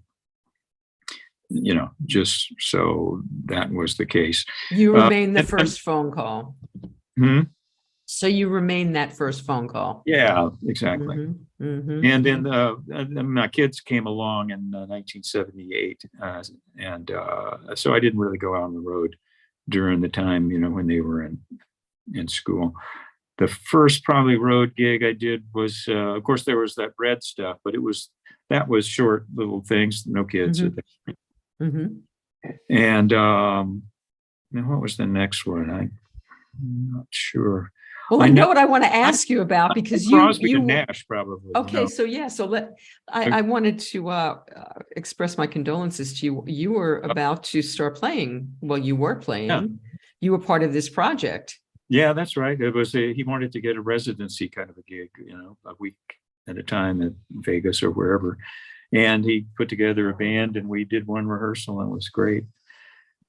Speaker 1: just so that was the case.
Speaker 2: You remain the first phone call. So you remain that first phone call.
Speaker 1: Yeah, exactly. And then my kids came along in 1978. And so I didn't really go out on the road during the time, when they were in school. The first probably road gig I did was, of course, there was that bread stuff, but that was short little things, no kids. And what was the next one? I'm not sure.
Speaker 2: Well, I know what I want to ask you about, because
Speaker 1: Crosby and Nash, probably.
Speaker 2: Okay, I wanted to express my condolences to you. You were about to start playing. Well, you were playing. Yeah. You were part of this project. Yeah,
Speaker 1: that's right. It was he wanted to get a residency kind of a gig, a week at a time at Vegas or wherever, and he put together a band, and we did one rehearsal, and it was great.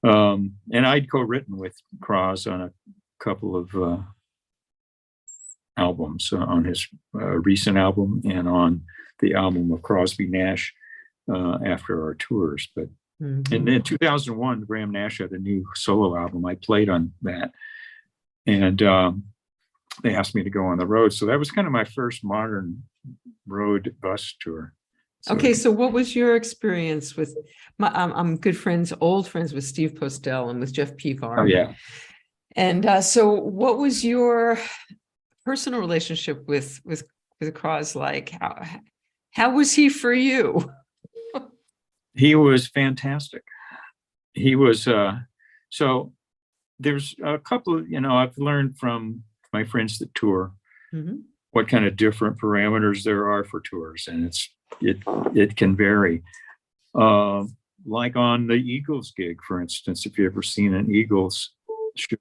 Speaker 1: And I'd co-written with Croz on a couple of albums, on his recent album and on the album of Crosby Nash after our tours. But and then 2001, Graham Nash had a new solo album. I played on that, and they asked me to go on the road. So that was kind of my first modern road bus tour. So,
Speaker 2: okay, so what was your experience with I'm old friends with Steve Postel and with Jeff Pevar.
Speaker 1: Oh yeah.
Speaker 2: And so what was your personal relationship with Croz like? How was he for you?
Speaker 1: He was fantastic. He was so there's a couple of, I've learned from my friends that tour what kind of different parameters there are for tours, and it can vary. Like on the Eagles gig, for instance, if you've ever seen an Eagles show,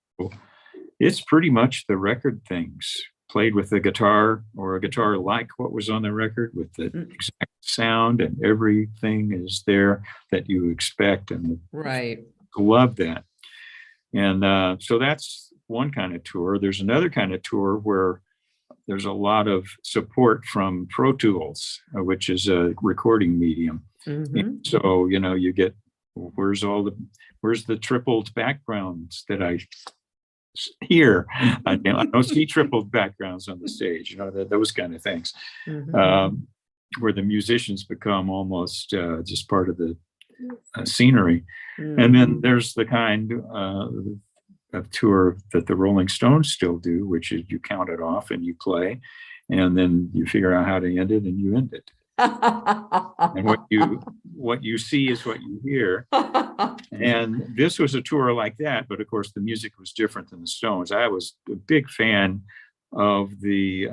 Speaker 1: it's pretty much the record things played with the guitar, or a guitar like what was on the record, with the exact sound, and everything is there that you expect, and
Speaker 2: right.
Speaker 1: love that. And so that's one kind of tour. There's another kind of tour where there's a lot of support from Pro Tools, which is a recording medium. So, you get, where's the tripled backgrounds that I hear? I don't see tripled backgrounds on the stage, those kind of things, where the musicians become almost just part of the scenery. And then there's the kind of tour that the Rolling Stones still do, which is you count it off and you play, and then you figure out how to end it, and you end it. And what you see is what you hear. And this was a tour like that, but of course the music was different than the Stones. I was a big fan of the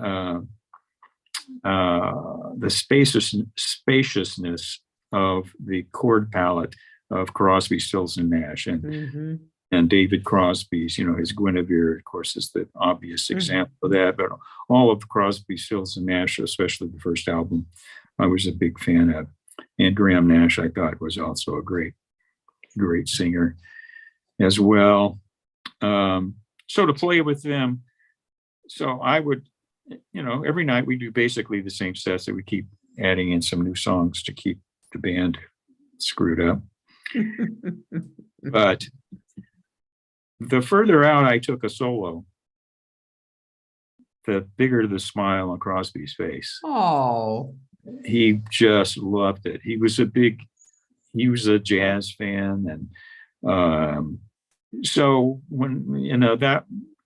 Speaker 1: spaciousness of the chord palette of Crosby, Stills, and Nash, and David Crosby's, his Guinevere, of course, is the obvious example of that. But all of Crosby, Stills, and Nash, especially the first album, I was a big fan of. And Graham Nash, I thought, was also a great singer as well. So to play with them, so I would, every night we do basically the same sets, that we keep adding in some new songs to keep the band screwed up. But the further out I took a solo, the bigger the smile on Crosby's face.
Speaker 2: Oh,
Speaker 1: he just loved it. He was a jazz fan, and so when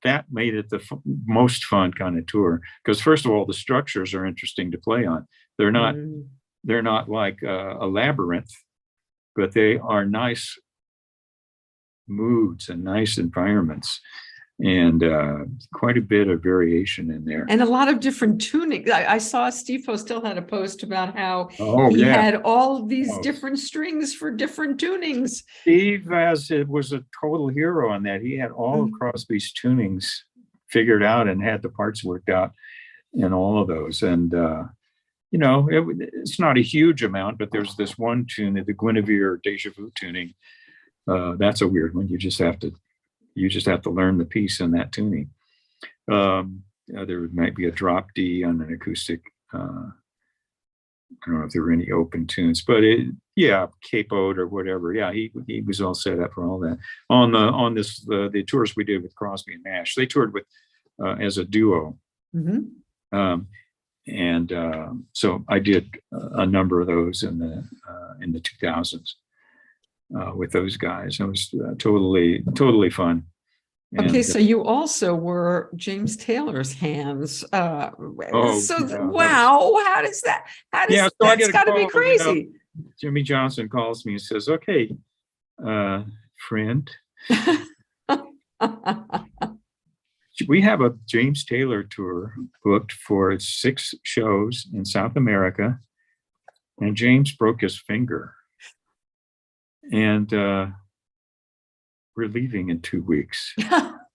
Speaker 1: that made it the most fun kind of tour, because first of all, the structures are interesting to play on. They're not like a labyrinth, but they are nice moods and nice environments, and quite a bit of variation in there,
Speaker 2: and a lot of different tunings. I saw Steve Postel had a post about how he
Speaker 1: yeah.
Speaker 2: had all of these different strings for different tunings.
Speaker 1: Steve was a total hero on that. He had all of Crosby's tunings figured out and had the parts worked out in all of those. And it's not a huge amount, but there's this one tune, the Guinevere Deja Vu tuning. That's a weird one. You just have to learn the piece in that tuning. There might be a drop D on an acoustic. I don't know if there were any open tunes, but capoed or whatever. Yeah, he was all set up for all that. On the tours we did with Crosby and Nash, they toured with as a duo. So I did a number of those in the 2000s with those guys. It was totally fun.
Speaker 2: Okay, so you also were James Taylor's hands. Wow, how does that? So that's got to be crazy.
Speaker 1: Jimmy Johnson calls me and says, "Okay, friend, we have a James Taylor tour booked for 6 shows in South America, and James broke his finger, and we're leaving in 2 weeks.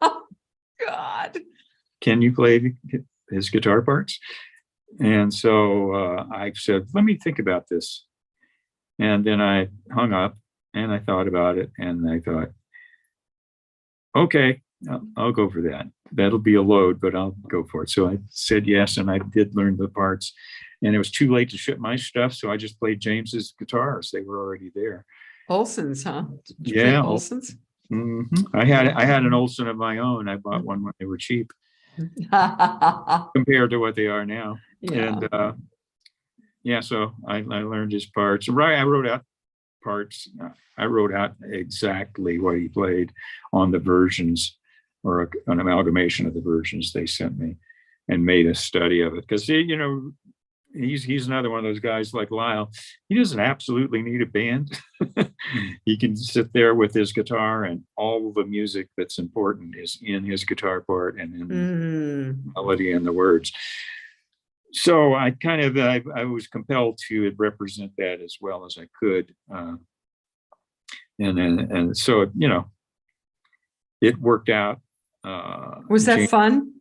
Speaker 2: Oh, God.
Speaker 1: Can you play his guitar parts?" And so I said, "Let me think about this." And then I hung up and I thought about it, and I thought, okay, I'll go for that. That'll be a load, but I'll go for it. So I said yes, and I did learn the parts. And it was too late to ship my stuff, so I just played James's guitars. They were already there.
Speaker 2: Olson's, huh? Did you play
Speaker 1: Yeah,
Speaker 2: Olson's.
Speaker 1: I had an Olson of my own. I bought one when they were cheap compared to what they are now.
Speaker 2: Yeah.
Speaker 1: And so I learned his parts. Right, I wrote out parts. I wrote out exactly what he played on the versions, or an amalgamation of the versions they sent me, and made a study of it. Because he's another one of those guys like Lyle. He doesn't absolutely need a band. He can sit there with his guitar, and all the music that's important is in his guitar part and in the melody and the words. So I was compelled to represent that as well as I could. And so, it worked out.
Speaker 2: Was that fun?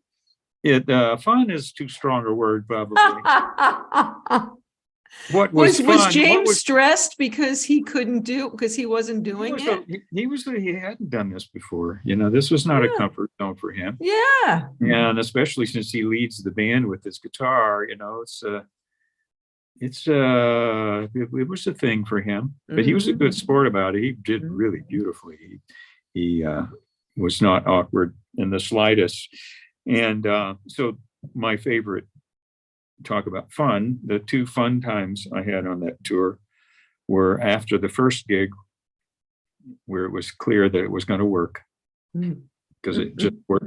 Speaker 1: Fun is too strong a word, probably. What was
Speaker 2: James stressed because he wasn't doing it?
Speaker 1: He hadn't done this before. This was not a comfort zone for him.
Speaker 2: Yeah.
Speaker 1: And especially since he leads the band with his guitar, it was a thing for him. But he was a good sport about it. He did really beautifully. He was not awkward in the slightest. And so my favorite, talk about fun, the two fun times I had on that tour were after the first gig, where it was clear that it was going to work, because it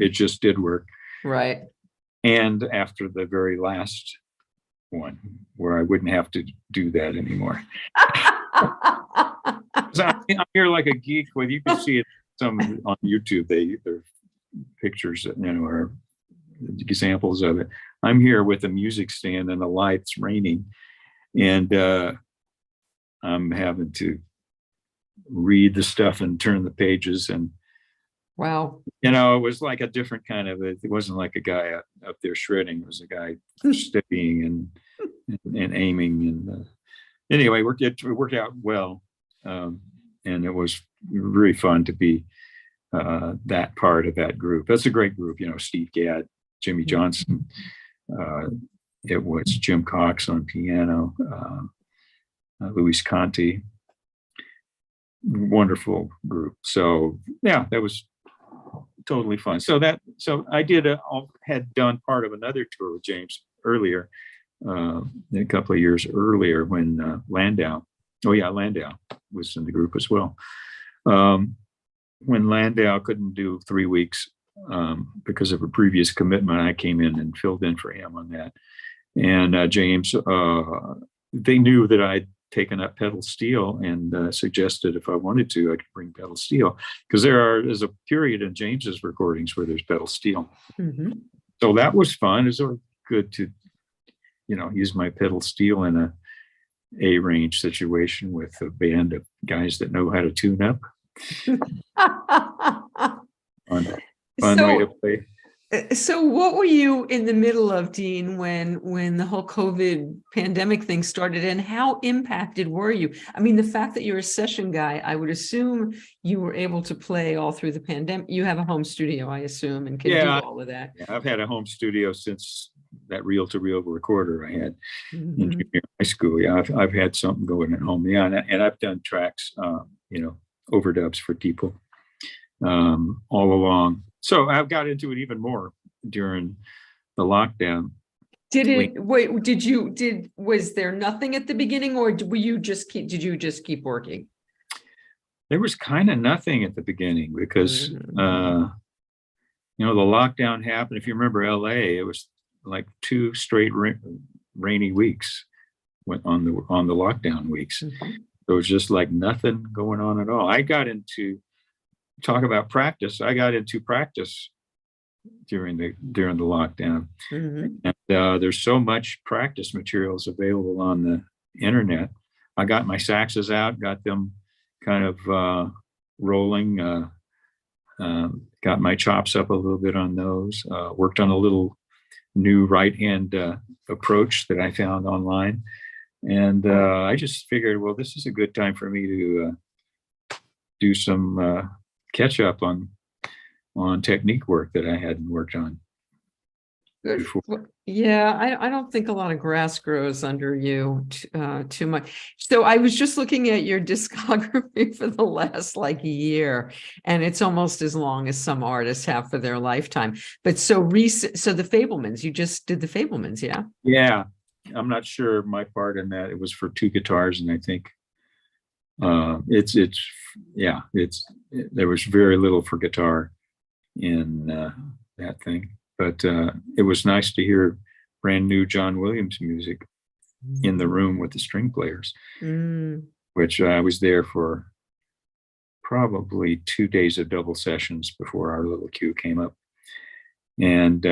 Speaker 1: just did work.
Speaker 2: Right. And
Speaker 1: after the very last one, where I wouldn't have to do that anymore. So I'm here like a geek. Well, you can see it some on YouTube. They're pictures that are examples of it. I'm here with a music stand and the lights raining, and I'm having to read the stuff and turn the pages. And
Speaker 2: wow,
Speaker 1: it was like a different kind of it wasn't like a guy up there shredding. It was a guy studying and aiming. And anyway, it worked out well, and it was really fun to be that part of that group. That's a great group. Steve Gadd, Jimmy Johnson. It was Jim Cox on piano, Luis Conti. Wonderful group. So yeah, that was totally fun. So I had done part of another tour with James earlier, a couple of years earlier, when Landau was in the group as well. When Landau couldn't do 3 weeks because of a previous commitment, I came in and filled in for him on that. And James, they knew that I'd taken up pedal steel, and suggested if I wanted to, I could bring pedal steel, because there's a period in James's recordings where there's pedal steel.
Speaker 2: Mm-hmm.
Speaker 1: So that was fun. It was sort of good to, use my pedal steel in a A-range situation with a band of guys that know how to tune up. Fun way to play.
Speaker 2: So what were you in the middle of, Dean, when the whole COVID pandemic thing started, and how impacted were you? I mean, the fact that you're a session guy, I would assume you were able to play all through the pandemic. You have a home studio, I assume, and can do all of that.
Speaker 1: Yeah, I've had a home studio since that reel-to-reel recorder I had in junior high school. Yeah, I've had something going at home. Yeah, and I've done tracks, overdubs for people all along. So I got into it even more during the lockdown.
Speaker 2: Was there nothing at the beginning, or did you just keep working?
Speaker 1: There was kind of nothing at the beginning because, the lockdown happened. If you remember LA, it was like 2 straight rainy weeks on the lockdown weeks. Mm-hmm. There was just like nothing going on at all. I got into practice. I got into practice during the lockdown. Mm-hmm. And there's so much practice materials available on the internet. I got my saxes out, got them kind of rolling, got my chops up a little bit on those, worked on a little new right-hand approach that I found online. And I just figured, well, this is a good time for me to do some catch up on on technique work that I hadn't worked on
Speaker 2: Good.
Speaker 1: before.
Speaker 2: Yeah, I don't think a lot of grass grows under you too much. So I was just looking at your discography for the last like year, and it's almost as long as some artists have for their lifetime. But so recent, so the Fabelmans, you just did the Fabelmans, yeah?
Speaker 1: Yeah, I'm not sure my part in that. It was for two guitars, and I think there was very little for guitar in that thing. But it was nice to hear brand new John Williams music in the room with the string players, which I was there for probably 2 days of double sessions before our little cue came up. And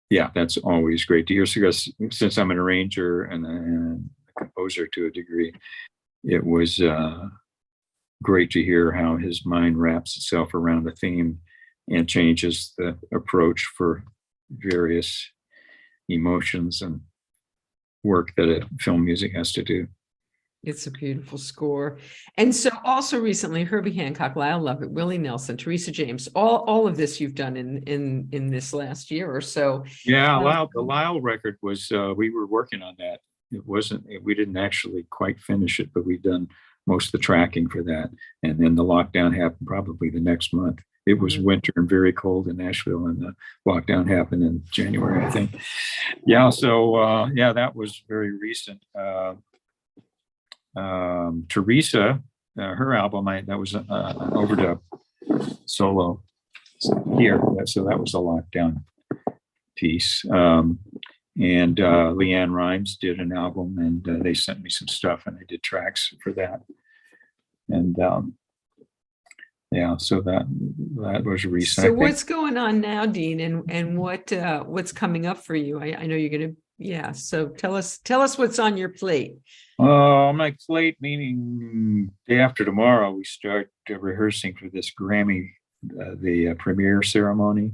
Speaker 1: yeah, that's always great to hear. Because since I'm an arranger and a composer to a degree, it was great to hear how his mind wraps itself around a theme and changes the approach for various emotions and work that a film music has to do.
Speaker 2: It's a beautiful score. And so also recently, Herbie Hancock, Lyle Lovett, Willie Nelson, Teresa James, all of this you've done in this last year or so.
Speaker 1: Yeah, the Lyle record was, we were working on that. We didn't actually quite finish it, but we've done most of the tracking for that. And then the lockdown happened probably the next month. It was winter and very cold in Nashville, and the lockdown happened in January, I think. Yeah, so yeah, that was very recent. Teresa, her album, that was an overdub solo here, so that was a lockdown piece. And Leanne Rimes did an album, and they sent me some stuff, and I did tracks for that. And yeah, so that was recent.
Speaker 2: So what's going on now, Dean, and what's coming up for you? I know you're gonna, yeah. So tell us what's on your plate.
Speaker 1: My plate, meaning day after tomorrow, we start rehearsing for this Grammy, the premiere ceremony.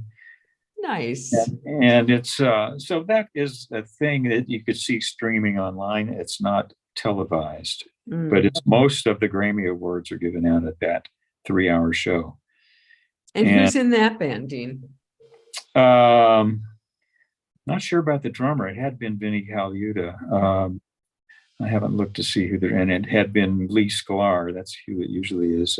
Speaker 2: Nice.
Speaker 1: And it's so that is a thing that you could see streaming online. It's not televised, but it's most of the Grammy Awards are given out at that 3-hour show.
Speaker 2: And who's in that band, Dean?
Speaker 1: Not sure about the drummer. It had been Vinnie Colaiuta. I haven't looked to see who they're in. It had been Lee Sklar. That's who it usually is.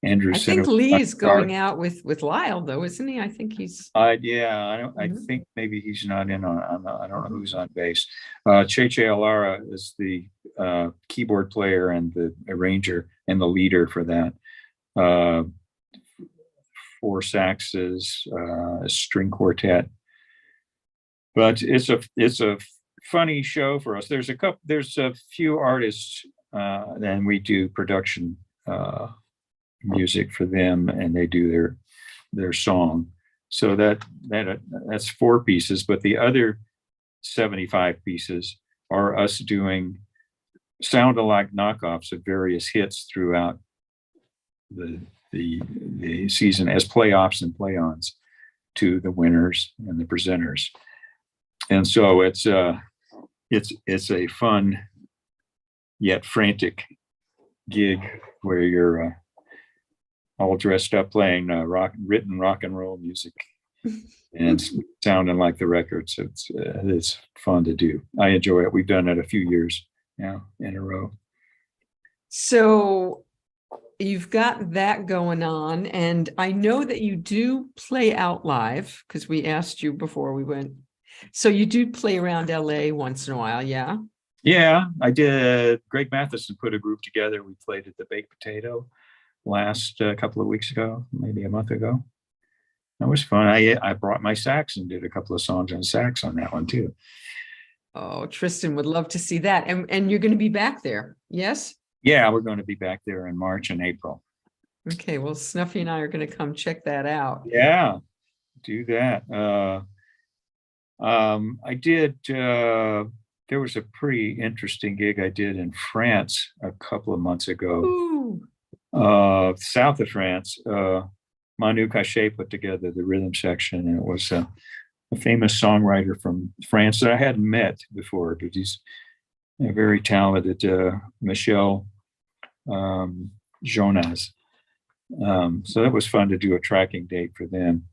Speaker 1: Andrew.
Speaker 2: I think Lee's going out with Lyle, though, isn't he? I think he's.
Speaker 1: Yeah, I think maybe he's not in on. I don't know who's on bass. Cheche Alara is the keyboard player and the arranger and the leader for that. 4 saxes, a string quartet. But it's a funny show for us. There's a few artists, and we do production music for them, and they do their song. So that's 4 pieces, but the other 75 pieces are us doing sound-alike knockoffs of various hits throughout the season as playoffs and play-ons to the winners and the presenters. And so it's a fun yet frantic gig where you're all dressed up playing written rock and roll music and sounding like the records. It's fun to do. I enjoy it. We've done it a few years now in a row.
Speaker 2: So you've got that going on, and I know that you do play out live because we asked you before we went. So you do play around LA once in a while, yeah?
Speaker 1: Yeah, I did. Greg Matheson put a group together. We played at the Baked Potato last couple of weeks ago, maybe a month ago. That was fun. I brought my sax and did a couple of songs on sax on that one too.
Speaker 2: Oh, Tristan would love to see that. And you're going to be back there, yes?
Speaker 1: Yeah, we're going to be back there in March and April.
Speaker 2: Okay, well, Snuffy and I are going to come check that out.
Speaker 1: Yeah, do that. I did, there was a pretty interesting gig I did in France a couple of months ago. South of France. Manu Cachet put together the rhythm section, and it was a famous songwriter from France that I hadn't met before, but he's a very talented Michel Jonas. So that was fun to do a tracking date for them.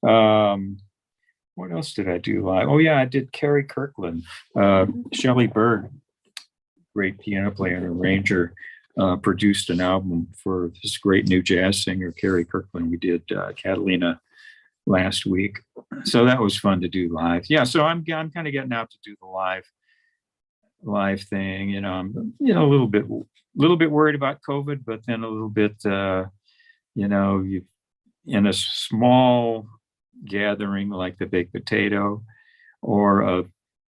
Speaker 1: What else did I do live? Oh yeah, I did Carrie Kirkland, Shelley Berg, great piano player and arranger, produced an album for this great new jazz singer, Carrie Kirkland. We did Catalina last week. So that was fun to do live. Yeah, so I'm kind of getting out to do the live thing. I'm a little bit worried about COVID, but then a little bit you in a small gathering like the baked potato or a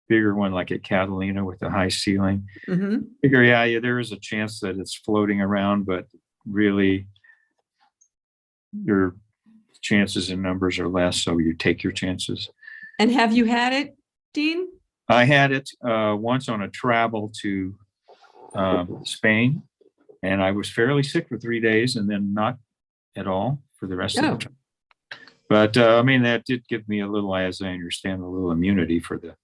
Speaker 1: bigger one like at Catalina with the high ceiling. Figure, yeah, there is a chance that it's floating around, but really your chances and numbers are less, so you take your chances.
Speaker 2: And have you had it, Dean?
Speaker 1: I had it once on a travel to Spain, and I was fairly sick for 3 days and then not at all for the rest of the time. But I mean, that did give me a little, as I understand, a little immunity for the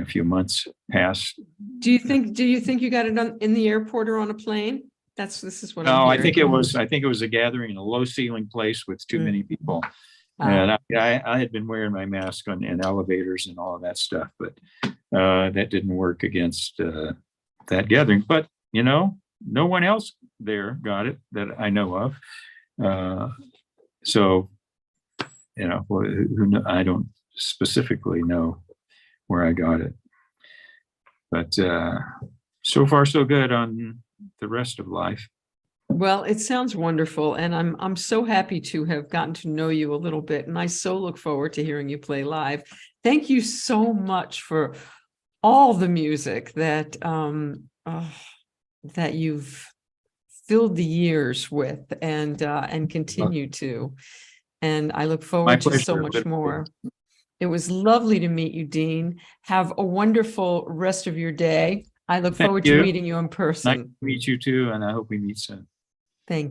Speaker 1: few months past.
Speaker 2: Do you think you got it in the airport or on a plane? This is what
Speaker 1: No,
Speaker 2: I'm
Speaker 1: I think it was a gathering in a low ceiling place with too many people. And I had been wearing my mask in elevators and all of that stuff, but that didn't work against that gathering. But, no one else there got it that I know of. So, I don't specifically know where I got it. But so far, so good on the rest of life.
Speaker 2: Well, it sounds wonderful, and I'm so happy to have gotten to know you a little bit, and I so look forward to hearing you play live. Thank you so much for all the music that that you've filled the years with and continue to. And I look forward to so much more. It was lovely to meet you, Dean. Have a wonderful rest of your day. I look forward to meeting you in person.
Speaker 1: Nice to meet you too, and I hope we meet soon.
Speaker 2: Thank you.